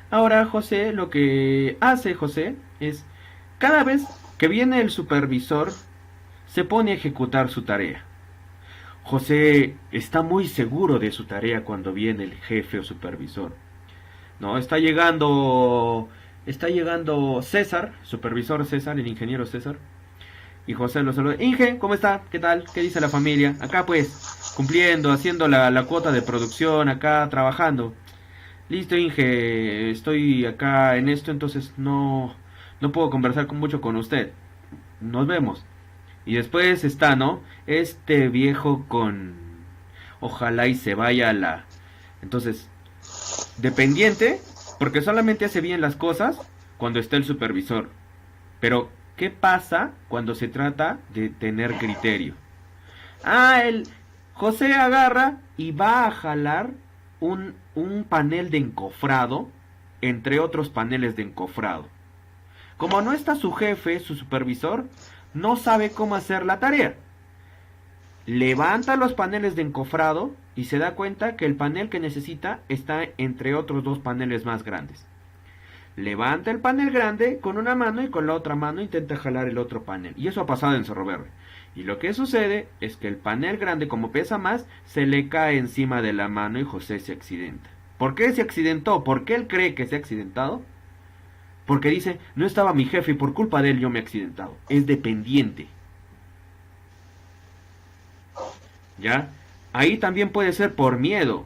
ahora José, lo que hace José es, cada vez que viene el supervisor, se pone a ejecutar su tarea. José está muy seguro de su tarea cuando viene el jefe o supervisor. No, está llegando César, supervisor César, el ingeniero César. Y José lo saluda. Inge, ¿cómo está? ¿Qué tal? ¿Qué dice la familia? Acá pues, cumpliendo, haciendo la cuota de producción, acá trabajando. Listo, Inge, estoy acá en esto, entonces no puedo conversar mucho con usted. Nos vemos. Y después está, ¿no? Este viejo con... Ojalá y se vaya a la... Entonces, dependiente, porque solamente hace bien las cosas cuando está el supervisor. Pero, ¿qué pasa cuando se trata de tener criterio? José agarra y va a jalar un panel de encofrado, entre otros paneles de encofrado. Como no está su jefe, su supervisor, no sabe cómo hacer la tarea. Levanta los paneles de encofrado y se da cuenta que el panel que necesita está entre otros dos paneles más grandes. Levanta el panel grande con una mano y con la otra mano intenta jalar el otro panel. Y eso ha pasado en Cerro Verde. Y lo que sucede es que el panel grande, como pesa más, se le cae encima de la mano y José se accidenta. ¿Por qué se accidentó? ¿Por qué él cree que se ha accidentado? Porque dice, no estaba mi jefe y por culpa de él yo me he accidentado. Es dependiente. ¿Ya? Ahí también puede ser por miedo.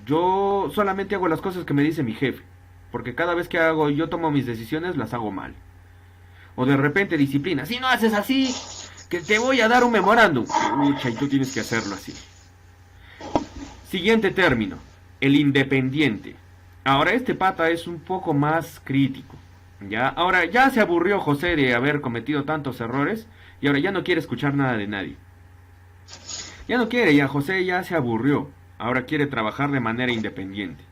Yo solamente hago las cosas que me dice mi jefe. Porque cada vez que yo tomo mis decisiones, las hago mal. O de repente disciplina. Si no haces así, que te voy a dar un memorándum. Ucha, y tú tienes que hacerlo así. Siguiente término. El independiente. Ahora este pata es un poco más crítico, ¿ya? Ahora ya se aburrió José de haber cometido tantos errores y ahora ya no quiere escuchar nada de nadie. Ya no quiere, ya José ya se aburrió. Ahora quiere trabajar de manera independiente.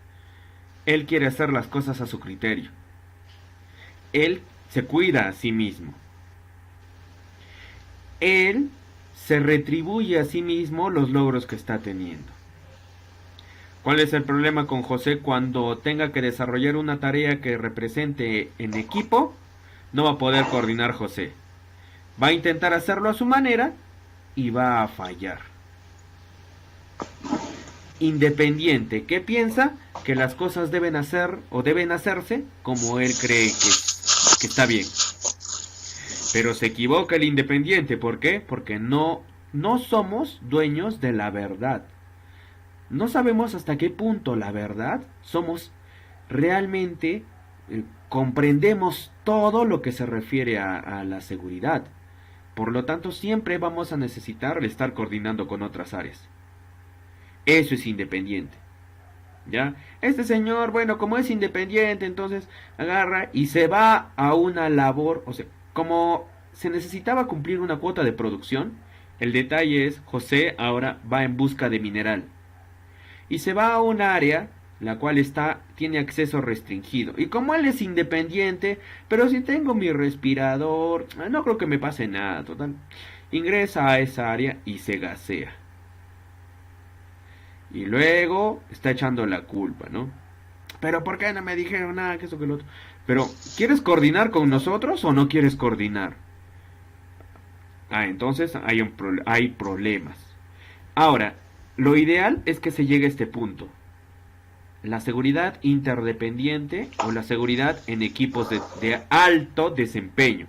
Él quiere hacer las cosas a su criterio. Él se cuida a sí mismo. Él se retribuye a sí mismo los logros que está teniendo. ¿Cuál es el problema con José cuando tenga que desarrollar una tarea que represente en equipo? No va a poder coordinar José. Va a intentar hacerlo a su manera y va a fallar. Independiente, ¿qué piensa? Que las cosas deben hacer o deben hacerse como él cree que está bien. Pero se equivoca el independiente, ¿por qué? Porque no somos dueños de la verdad. No sabemos hasta qué punto la verdad somos realmente, comprendemos todo lo que se refiere a la seguridad. Por lo tanto, siempre vamos a necesitar estar coordinando con otras áreas. Eso es independiente. ¿Ya? Este señor, bueno, como es independiente, entonces agarra y se va a una labor, o sea, como se necesitaba cumplir una cuota de producción, el detalle es, José ahora va en busca de mineral. Y se va a un área la cual tiene acceso restringido. Y como él es independiente, pero si tengo mi respirador, no creo que me pase nada, total. Ingresa a esa área y se gasea. Y luego está echando la culpa, ¿no? Pero ¿por qué no me dijeron nada? Que eso, que lo otro. Pero, ¿quieres coordinar con nosotros o no quieres coordinar? Entonces hay problemas. Ahora, lo ideal es que se llegue a este punto. La seguridad interdependiente o la seguridad en equipos de alto desempeño.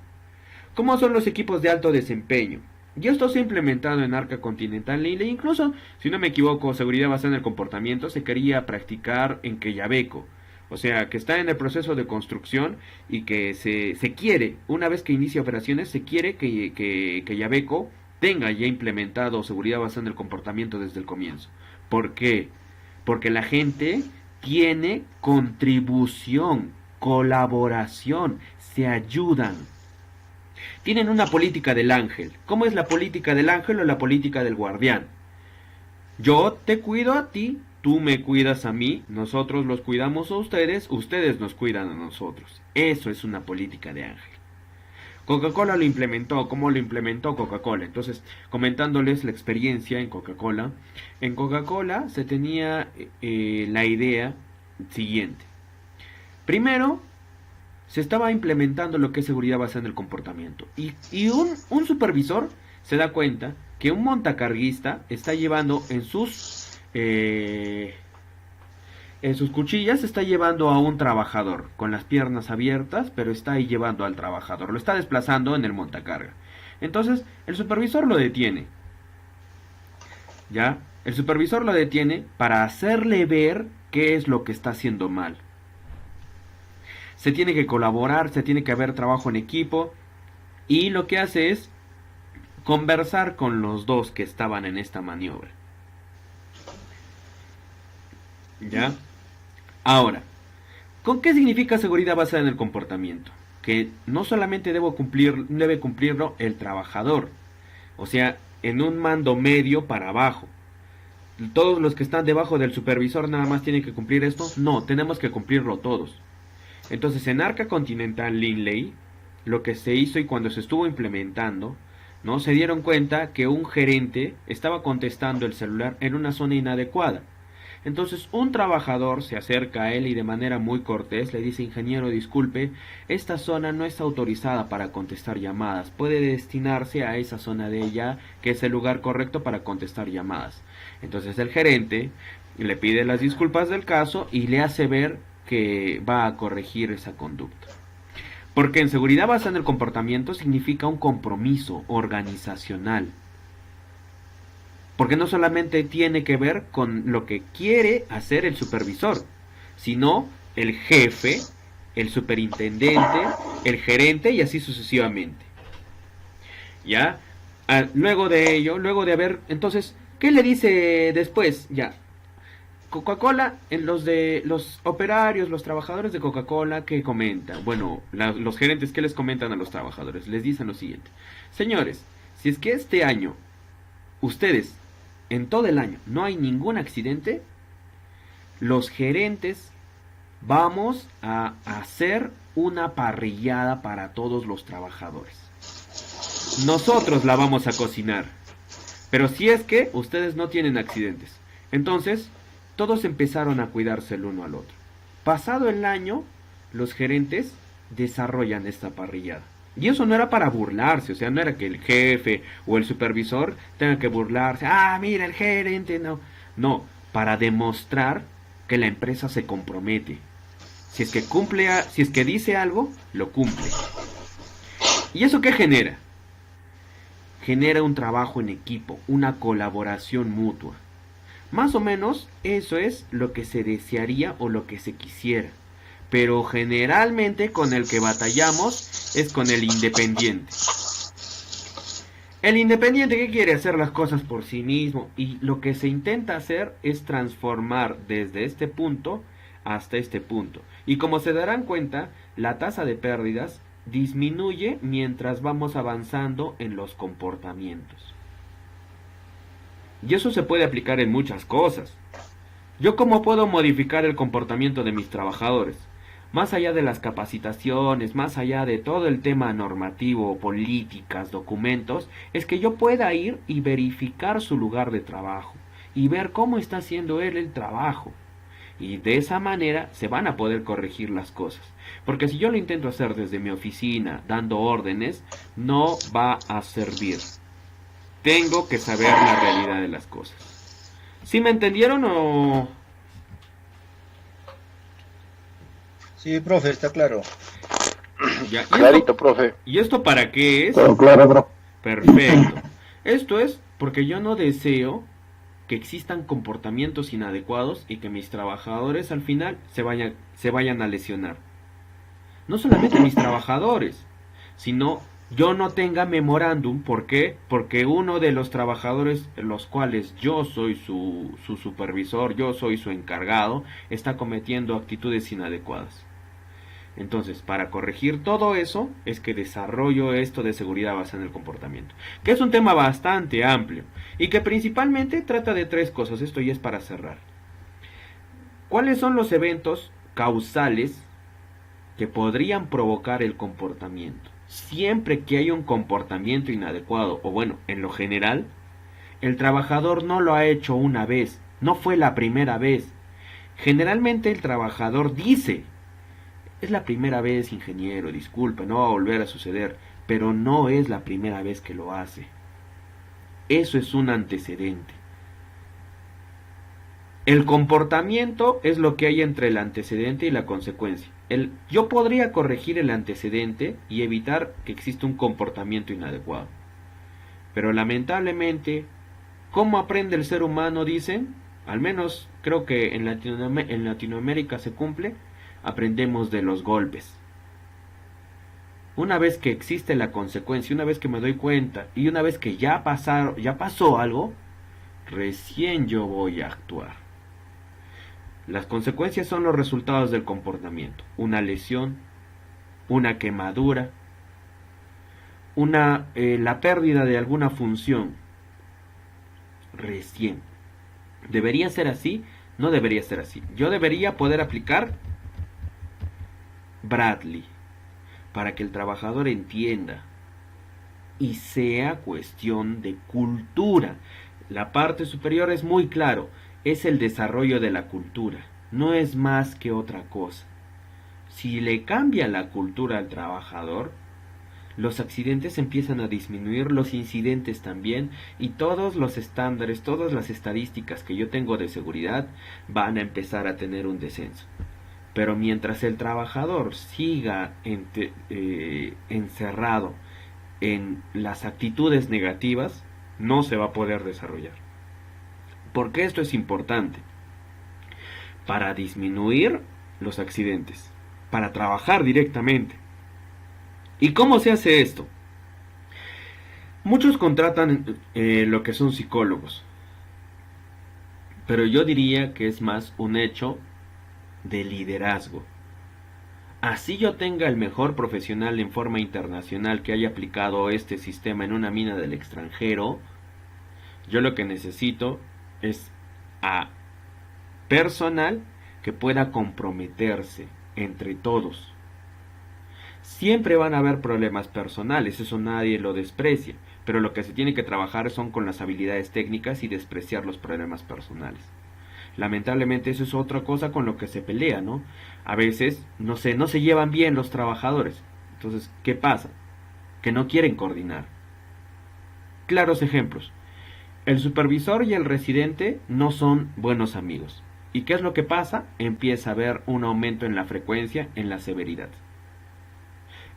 ¿Cómo son los equipos de alto desempeño? Y esto se ha implementado en Arca Continental Lille. Incluso, si no me equivoco, seguridad basada en el comportamiento se quería practicar en Quellaveco. O sea, que está en el proceso de construcción y que se quiere, una vez que inicia operaciones, se quiere que Quellaveco tenga ya implementado seguridad basada en el comportamiento desde el comienzo. ¿Por qué? Porque la gente tiene contribución, colaboración, se ayudan. Tienen una política del ángel. ¿Cómo es la política del ángel o la política del guardián? Yo te cuido a ti, tú me cuidas a mí, nosotros los cuidamos a ustedes, ustedes nos cuidan a nosotros. Eso es una política de ángel. Coca-Cola lo implementó. ¿Cómo lo implementó Coca-Cola? Entonces, comentándoles la experiencia en Coca-Cola. En Coca-Cola se tenía la idea siguiente. Primero, se estaba implementando lo que es seguridad basada en el comportamiento. Y un supervisor se da cuenta que un montacarguista está llevando en sus cuchillas, está llevando a un trabajador con las piernas abiertas, pero está ahí llevando al trabajador, lo está desplazando en el montacarga. Entonces el supervisor lo detiene. ¿Ya? El supervisor lo detiene para hacerle ver qué es lo que está haciendo mal. Se tiene que colaborar, se tiene que haber trabajo en equipo, y lo que hace es conversar con los dos que estaban en esta maniobra. ¿Ya? Ahora, ¿con qué significa seguridad basada en el comportamiento? Que no solamente debe cumplirlo el trabajador, o sea, en un mando medio para abajo. Todos los que están debajo del supervisor nada más tienen que cumplir esto. No, tenemos que cumplirlo todos. Entonces, en Arca Continental Lille, lo que se hizo y cuando se estuvo implementando, ¿no? Se dieron cuenta que un gerente estaba contestando el celular en una zona inadecuada. Entonces un trabajador se acerca a él y de manera muy cortés le dice: ingeniero, disculpe, esta zona no está autorizada para contestar llamadas, puede destinarse a esa zona de ella, que es el lugar correcto para contestar llamadas. Entonces el gerente le pide las disculpas del caso y le hace ver que va a corregir esa conducta. Porque en seguridad basada en el comportamiento significa un compromiso organizacional. Porque no solamente tiene que ver con lo que quiere hacer el supervisor, sino el jefe, el superintendente, el gerente y así sucesivamente. ¿Ya? Luego de ello, luego de haber... Entonces, ¿qué le dice después? Ya. Coca-Cola, en los operarios, los trabajadores de Coca-Cola, ¿qué comentan? Bueno, los gerentes, ¿qué les comentan a los trabajadores? Les dicen lo siguiente: señores, si es que este año, ustedes, en todo el año, no hay ningún accidente, los gerentes vamos a hacer una parrillada para todos los trabajadores. Nosotros la vamos a cocinar. Pero si es que ustedes no tienen accidentes. Entonces, todos empezaron a cuidarse el uno al otro. Pasado el año, los gerentes desarrollan esta parrillada. Y eso no era para burlarse, o sea, no era que el jefe o el supervisor tenga que burlarse. Mira, el gerente, no. No, para demostrar que la empresa se compromete. Si es que dice algo, lo cumple. ¿Y eso qué genera? Genera un trabajo en equipo, una colaboración mutua. Más o menos eso es lo que se desearía o lo que se quisiera. Pero generalmente con el que batallamos es con el independiente. El independiente, ¿qué quiere? Hacer las cosas por sí mismo. Y lo que se intenta hacer es transformar desde este punto hasta este punto. Y como se darán cuenta, la tasa de pérdidas disminuye mientras vamos avanzando en los comportamientos. Y eso se puede aplicar en muchas cosas. ¿Yo cómo puedo modificar el comportamiento de mis trabajadores? Más allá de las capacitaciones, más allá de todo el tema normativo, políticas, documentos, es que yo pueda ir y verificar su lugar de trabajo y ver cómo está haciendo él el trabajo. Y de esa manera se van a poder corregir las cosas. Porque si yo lo intento hacer desde mi oficina, dando órdenes, no va a servir. Tengo que saber la realidad de las cosas. ¿Sí me entendieron o...? Sí, profe, está claro. Ya, Clarito, profe. ¿y esto para qué es? Todo claro, bro. Perfecto. Esto es porque yo no deseo que existan comportamientos inadecuados y que mis trabajadores al final se vayan a lesionar. No solamente mis trabajadores, sino yo no tenga memorándum. ¿Por qué? Porque uno de los trabajadores, los cuales yo soy su supervisor, yo soy su encargado, está cometiendo actitudes inadecuadas. Entonces, para corregir todo eso, es que desarrollo esto de seguridad basada en el comportamiento, que es un tema bastante amplio y que principalmente trata de 3 cosas. Esto ya es para cerrar. ¿Cuáles son los eventos causales que podrían provocar el comportamiento? Siempre que hay un comportamiento inadecuado, o bueno, en lo general, el trabajador no lo ha hecho una vez, no fue la primera vez. Generalmente el trabajador dice: es la primera vez, ingeniero, disculpa, no va a volver a suceder, pero no es la primera vez que lo hace. Eso es un antecedente. El comportamiento es lo que hay entre el antecedente y la consecuencia. Yo podría corregir el antecedente y evitar que exista un comportamiento inadecuado. Pero lamentablemente, ¿cómo aprende el ser humano? Dicen, al menos creo que en Latinoamérica se cumple, aprendemos de los golpes. Una vez que existe la consecuencia, una vez que me doy cuenta y una vez que ya pasó algo, recién yo voy a actuar. Las consecuencias son los resultados del comportamiento: una lesión, una quemadura, la pérdida de alguna función. Recién. ¿Debería ser así? No debería ser así. Yo debería poder aplicar Bradley para que el trabajador entienda y sea cuestión de cultura. La parte superior es muy claro, es el desarrollo de la cultura, no es más que otra cosa. Si le cambia la cultura al trabajador, los accidentes empiezan a disminuir, los incidentes también, y todos los estándares, todas las estadísticas que yo tengo de seguridad van a empezar a tener un descenso. Pero mientras el trabajador siga encerrado en las actitudes negativas, no se va a poder desarrollar. ¿Por qué esto es importante? Para disminuir los accidentes, para trabajar directamente. ¿Y cómo se hace esto? Muchos contratan lo que son psicólogos, pero yo diría que es más un hecho de liderazgo. Así yo tenga el mejor profesional en forma internacional que haya aplicado este sistema en una mina del extranjero, yo lo que necesito es a personal que pueda comprometerse entre todos. Siempre van a haber problemas personales, eso nadie lo desprecia, pero lo que se tiene que trabajar son con las habilidades técnicas y despreciar los problemas personales. Lamentablemente eso es otra cosa con lo que se pelea, ¿no? A veces no se llevan bien los trabajadores. Entonces, ¿qué pasa? Que no quieren coordinar. Claros ejemplos. El supervisor y el residente no son buenos amigos. ¿Y qué es lo que pasa? Empieza a haber un aumento en la frecuencia, en la severidad.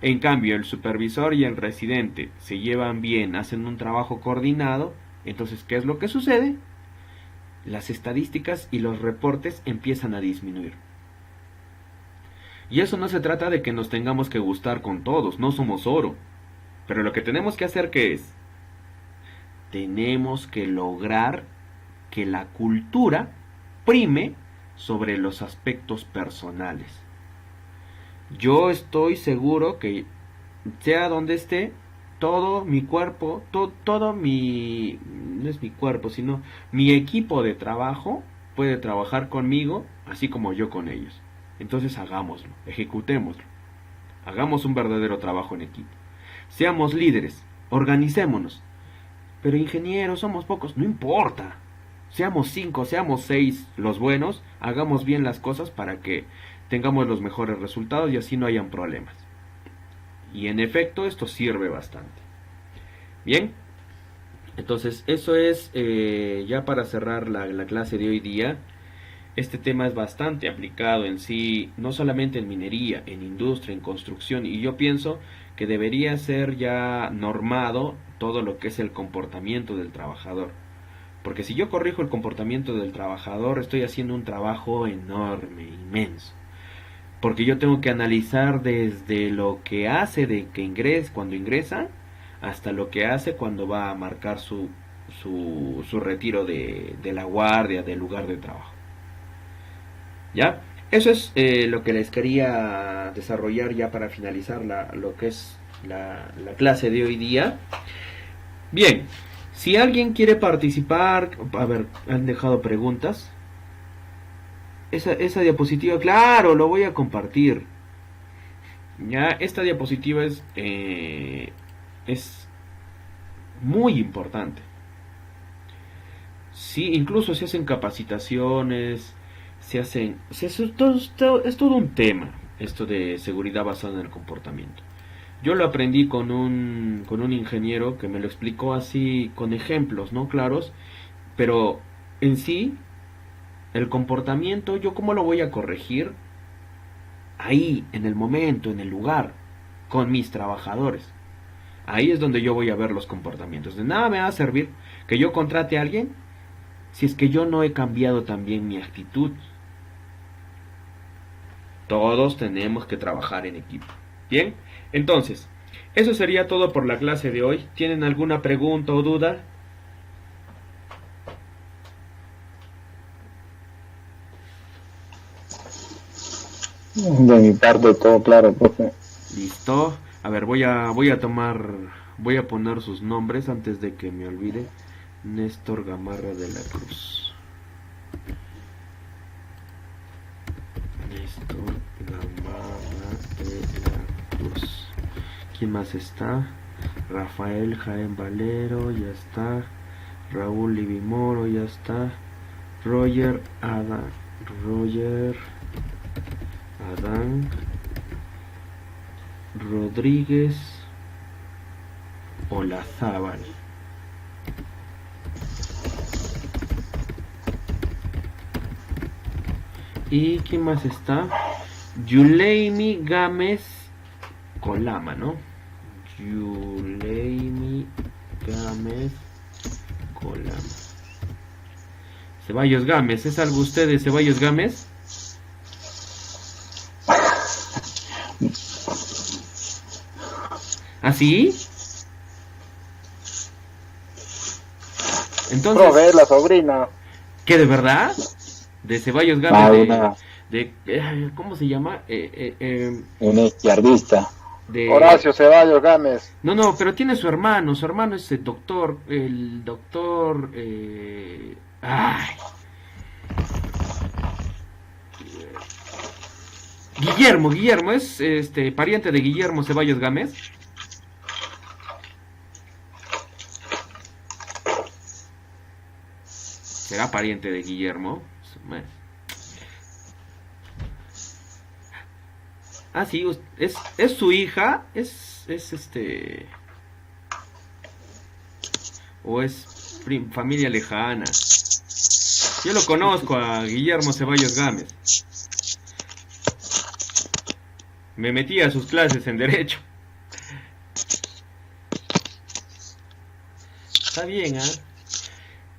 En cambio, el supervisor y el residente se llevan bien, hacen un trabajo coordinado. Entonces, ¿qué es lo que sucede? Las estadísticas y los reportes empiezan a disminuir. Y eso no se trata de que nos tengamos que gustar con todos, no somos oro. Pero lo que tenemos que hacer, ¿qué es? Tenemos que lograr que la cultura prime sobre los aspectos personales. Yo estoy seguro que, sea donde esté, todo mi cuerpo, no es mi cuerpo, sino mi equipo de trabajo puede trabajar conmigo, así como yo con ellos. Entonces hagámoslo, ejecutémoslo. Hagamos un verdadero trabajo en equipo. Seamos líderes, organicémonos. Pero ingenieros, somos pocos, no importa. Seamos 5, seamos 6 los buenos, hagamos bien las cosas para que tengamos los mejores resultados y así no hayan problemas. Y en efecto, esto sirve bastante. Bien, entonces eso es ya para cerrar la clase de hoy día. Este tema es bastante aplicado en sí, no solamente en minería, en industria, en construcción, y yo pienso que debería ser ya normado todo lo que es el comportamiento del trabajador. Porque si yo corrijo el comportamiento del trabajador, estoy haciendo un trabajo enorme, inmenso. Porque yo tengo que analizar desde lo que hace de que ingrese, cuando ingresa, hasta lo que hace cuando va a marcar su retiro de la guardia, del lugar de trabajo. ¿Ya? Eso es lo que les quería desarrollar ya para finalizar lo que es la clase de hoy día. Bien, si alguien quiere participar, a ver, han dejado preguntas. Esa diapositiva, claro, lo voy a compartir. Ya, esta diapositiva es muy importante. Sí, incluso se hacen capacitaciones, es todo un tema, esto de seguridad basada en el comportamiento. Yo lo aprendí con un ingeniero que me lo explicó así, con ejemplos, ¿no? Claros, pero en sí, el comportamiento, ¿yo cómo lo voy a corregir? Ahí, en el momento, en el lugar, con mis trabajadores. Ahí es donde yo voy a ver los comportamientos. De nada me va a servir que yo contrate a alguien si es que yo no he cambiado también mi actitud. Todos tenemos que trabajar en equipo. Bien, entonces, eso sería todo por la clase de hoy. ¿Tienen alguna pregunta o duda? De mi parte todo claro, profe. Listo. A ver, voy a poner sus nombres antes de que me olvide. Néstor Gamarra de la Cruz. Néstor Gamarra de la Cruz. ¿Quién más está? Rafael Jaén Valero, ya está. Raúl Libimoro, ya está. Roger Adán Rodríguez Olazábal. ¿Y quién más está? Yuleimi Gámez Colama, ¿no? Yuleimi Gámez Colama. Ceballos Gámez, ¿es algo usted de Ceballos Gámez? ¿Ah, sí? Entonces, Profe, la sobrina. ¿qué, de verdad? De Ceballos Gámez, ¿cómo se llama? Un izquierdista. Horacio Ceballos Gámez. No, pero tiene su hermano es el doctor, Guillermo, es pariente de Guillermo Ceballos Gámez. ¿Será pariente de Guillermo? Ah, sí, es su hija, o es familia lejana. Yo lo conozco a Guillermo Ceballos Gámez. Me metí a sus clases en Derecho. Está bien, ¿ah?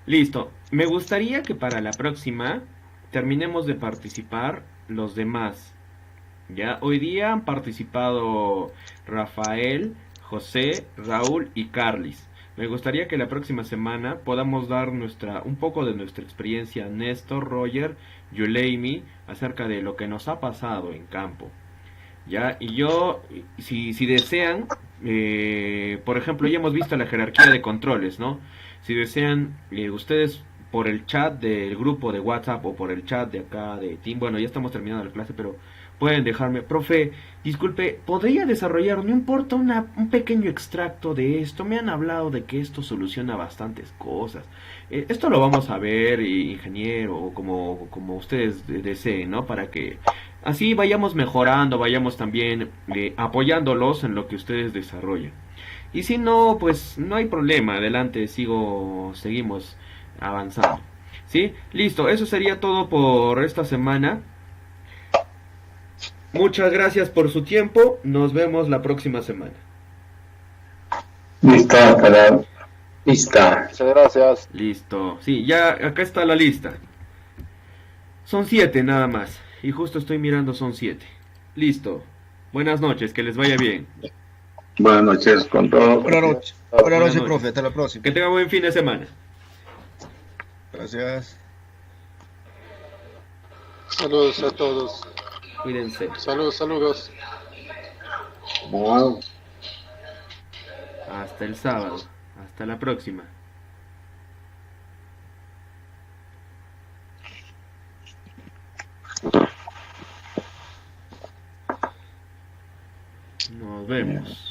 Listo. Me gustaría que para la próxima terminemos de participar los demás. Ya, hoy día han participado Rafael, José, Raúl y Carlis. Me gustaría que la próxima semana podamos dar un poco de nuestra experiencia, Néstor, Roger, Yuleimi, acerca de lo que nos ha pasado en campo. Ya, y yo, si desean, por ejemplo, ya hemos visto la jerarquía de controles, ¿no? Si desean, ustedes por el chat del grupo de WhatsApp o por el chat de acá de Team. Bueno, ya estamos terminando la clase, pero pueden dejarme, profe, disculpe, ¿podría desarrollar, no importa, un pequeño extracto de esto? Me han hablado de que esto soluciona bastantes cosas. Esto lo vamos a ver, ingeniero, o como ustedes deseen, ¿no? Para que así vayamos mejorando, vayamos también apoyándolos en lo que ustedes desarrollan. Y si no, pues no hay problema, adelante, seguimos avanzando. ¿Sí? Listo, eso sería todo por esta semana. Muchas gracias por su tiempo, nos vemos la próxima semana. Lista, para. Lista. Muchas gracias. Listo, sí, ya acá está la lista. Son 7 nada más, y justo estoy mirando, son 7. Listo, buenas noches, que les vaya bien. Buenas noches con todo. Buenas noches. Buenas noches, profe. Hasta la próxima. Que tengan buen fin de semana. Gracias. Saludos a todos. Cuídense. Saludos. Wow. Hasta el sábado. Hasta la próxima. Nos vemos.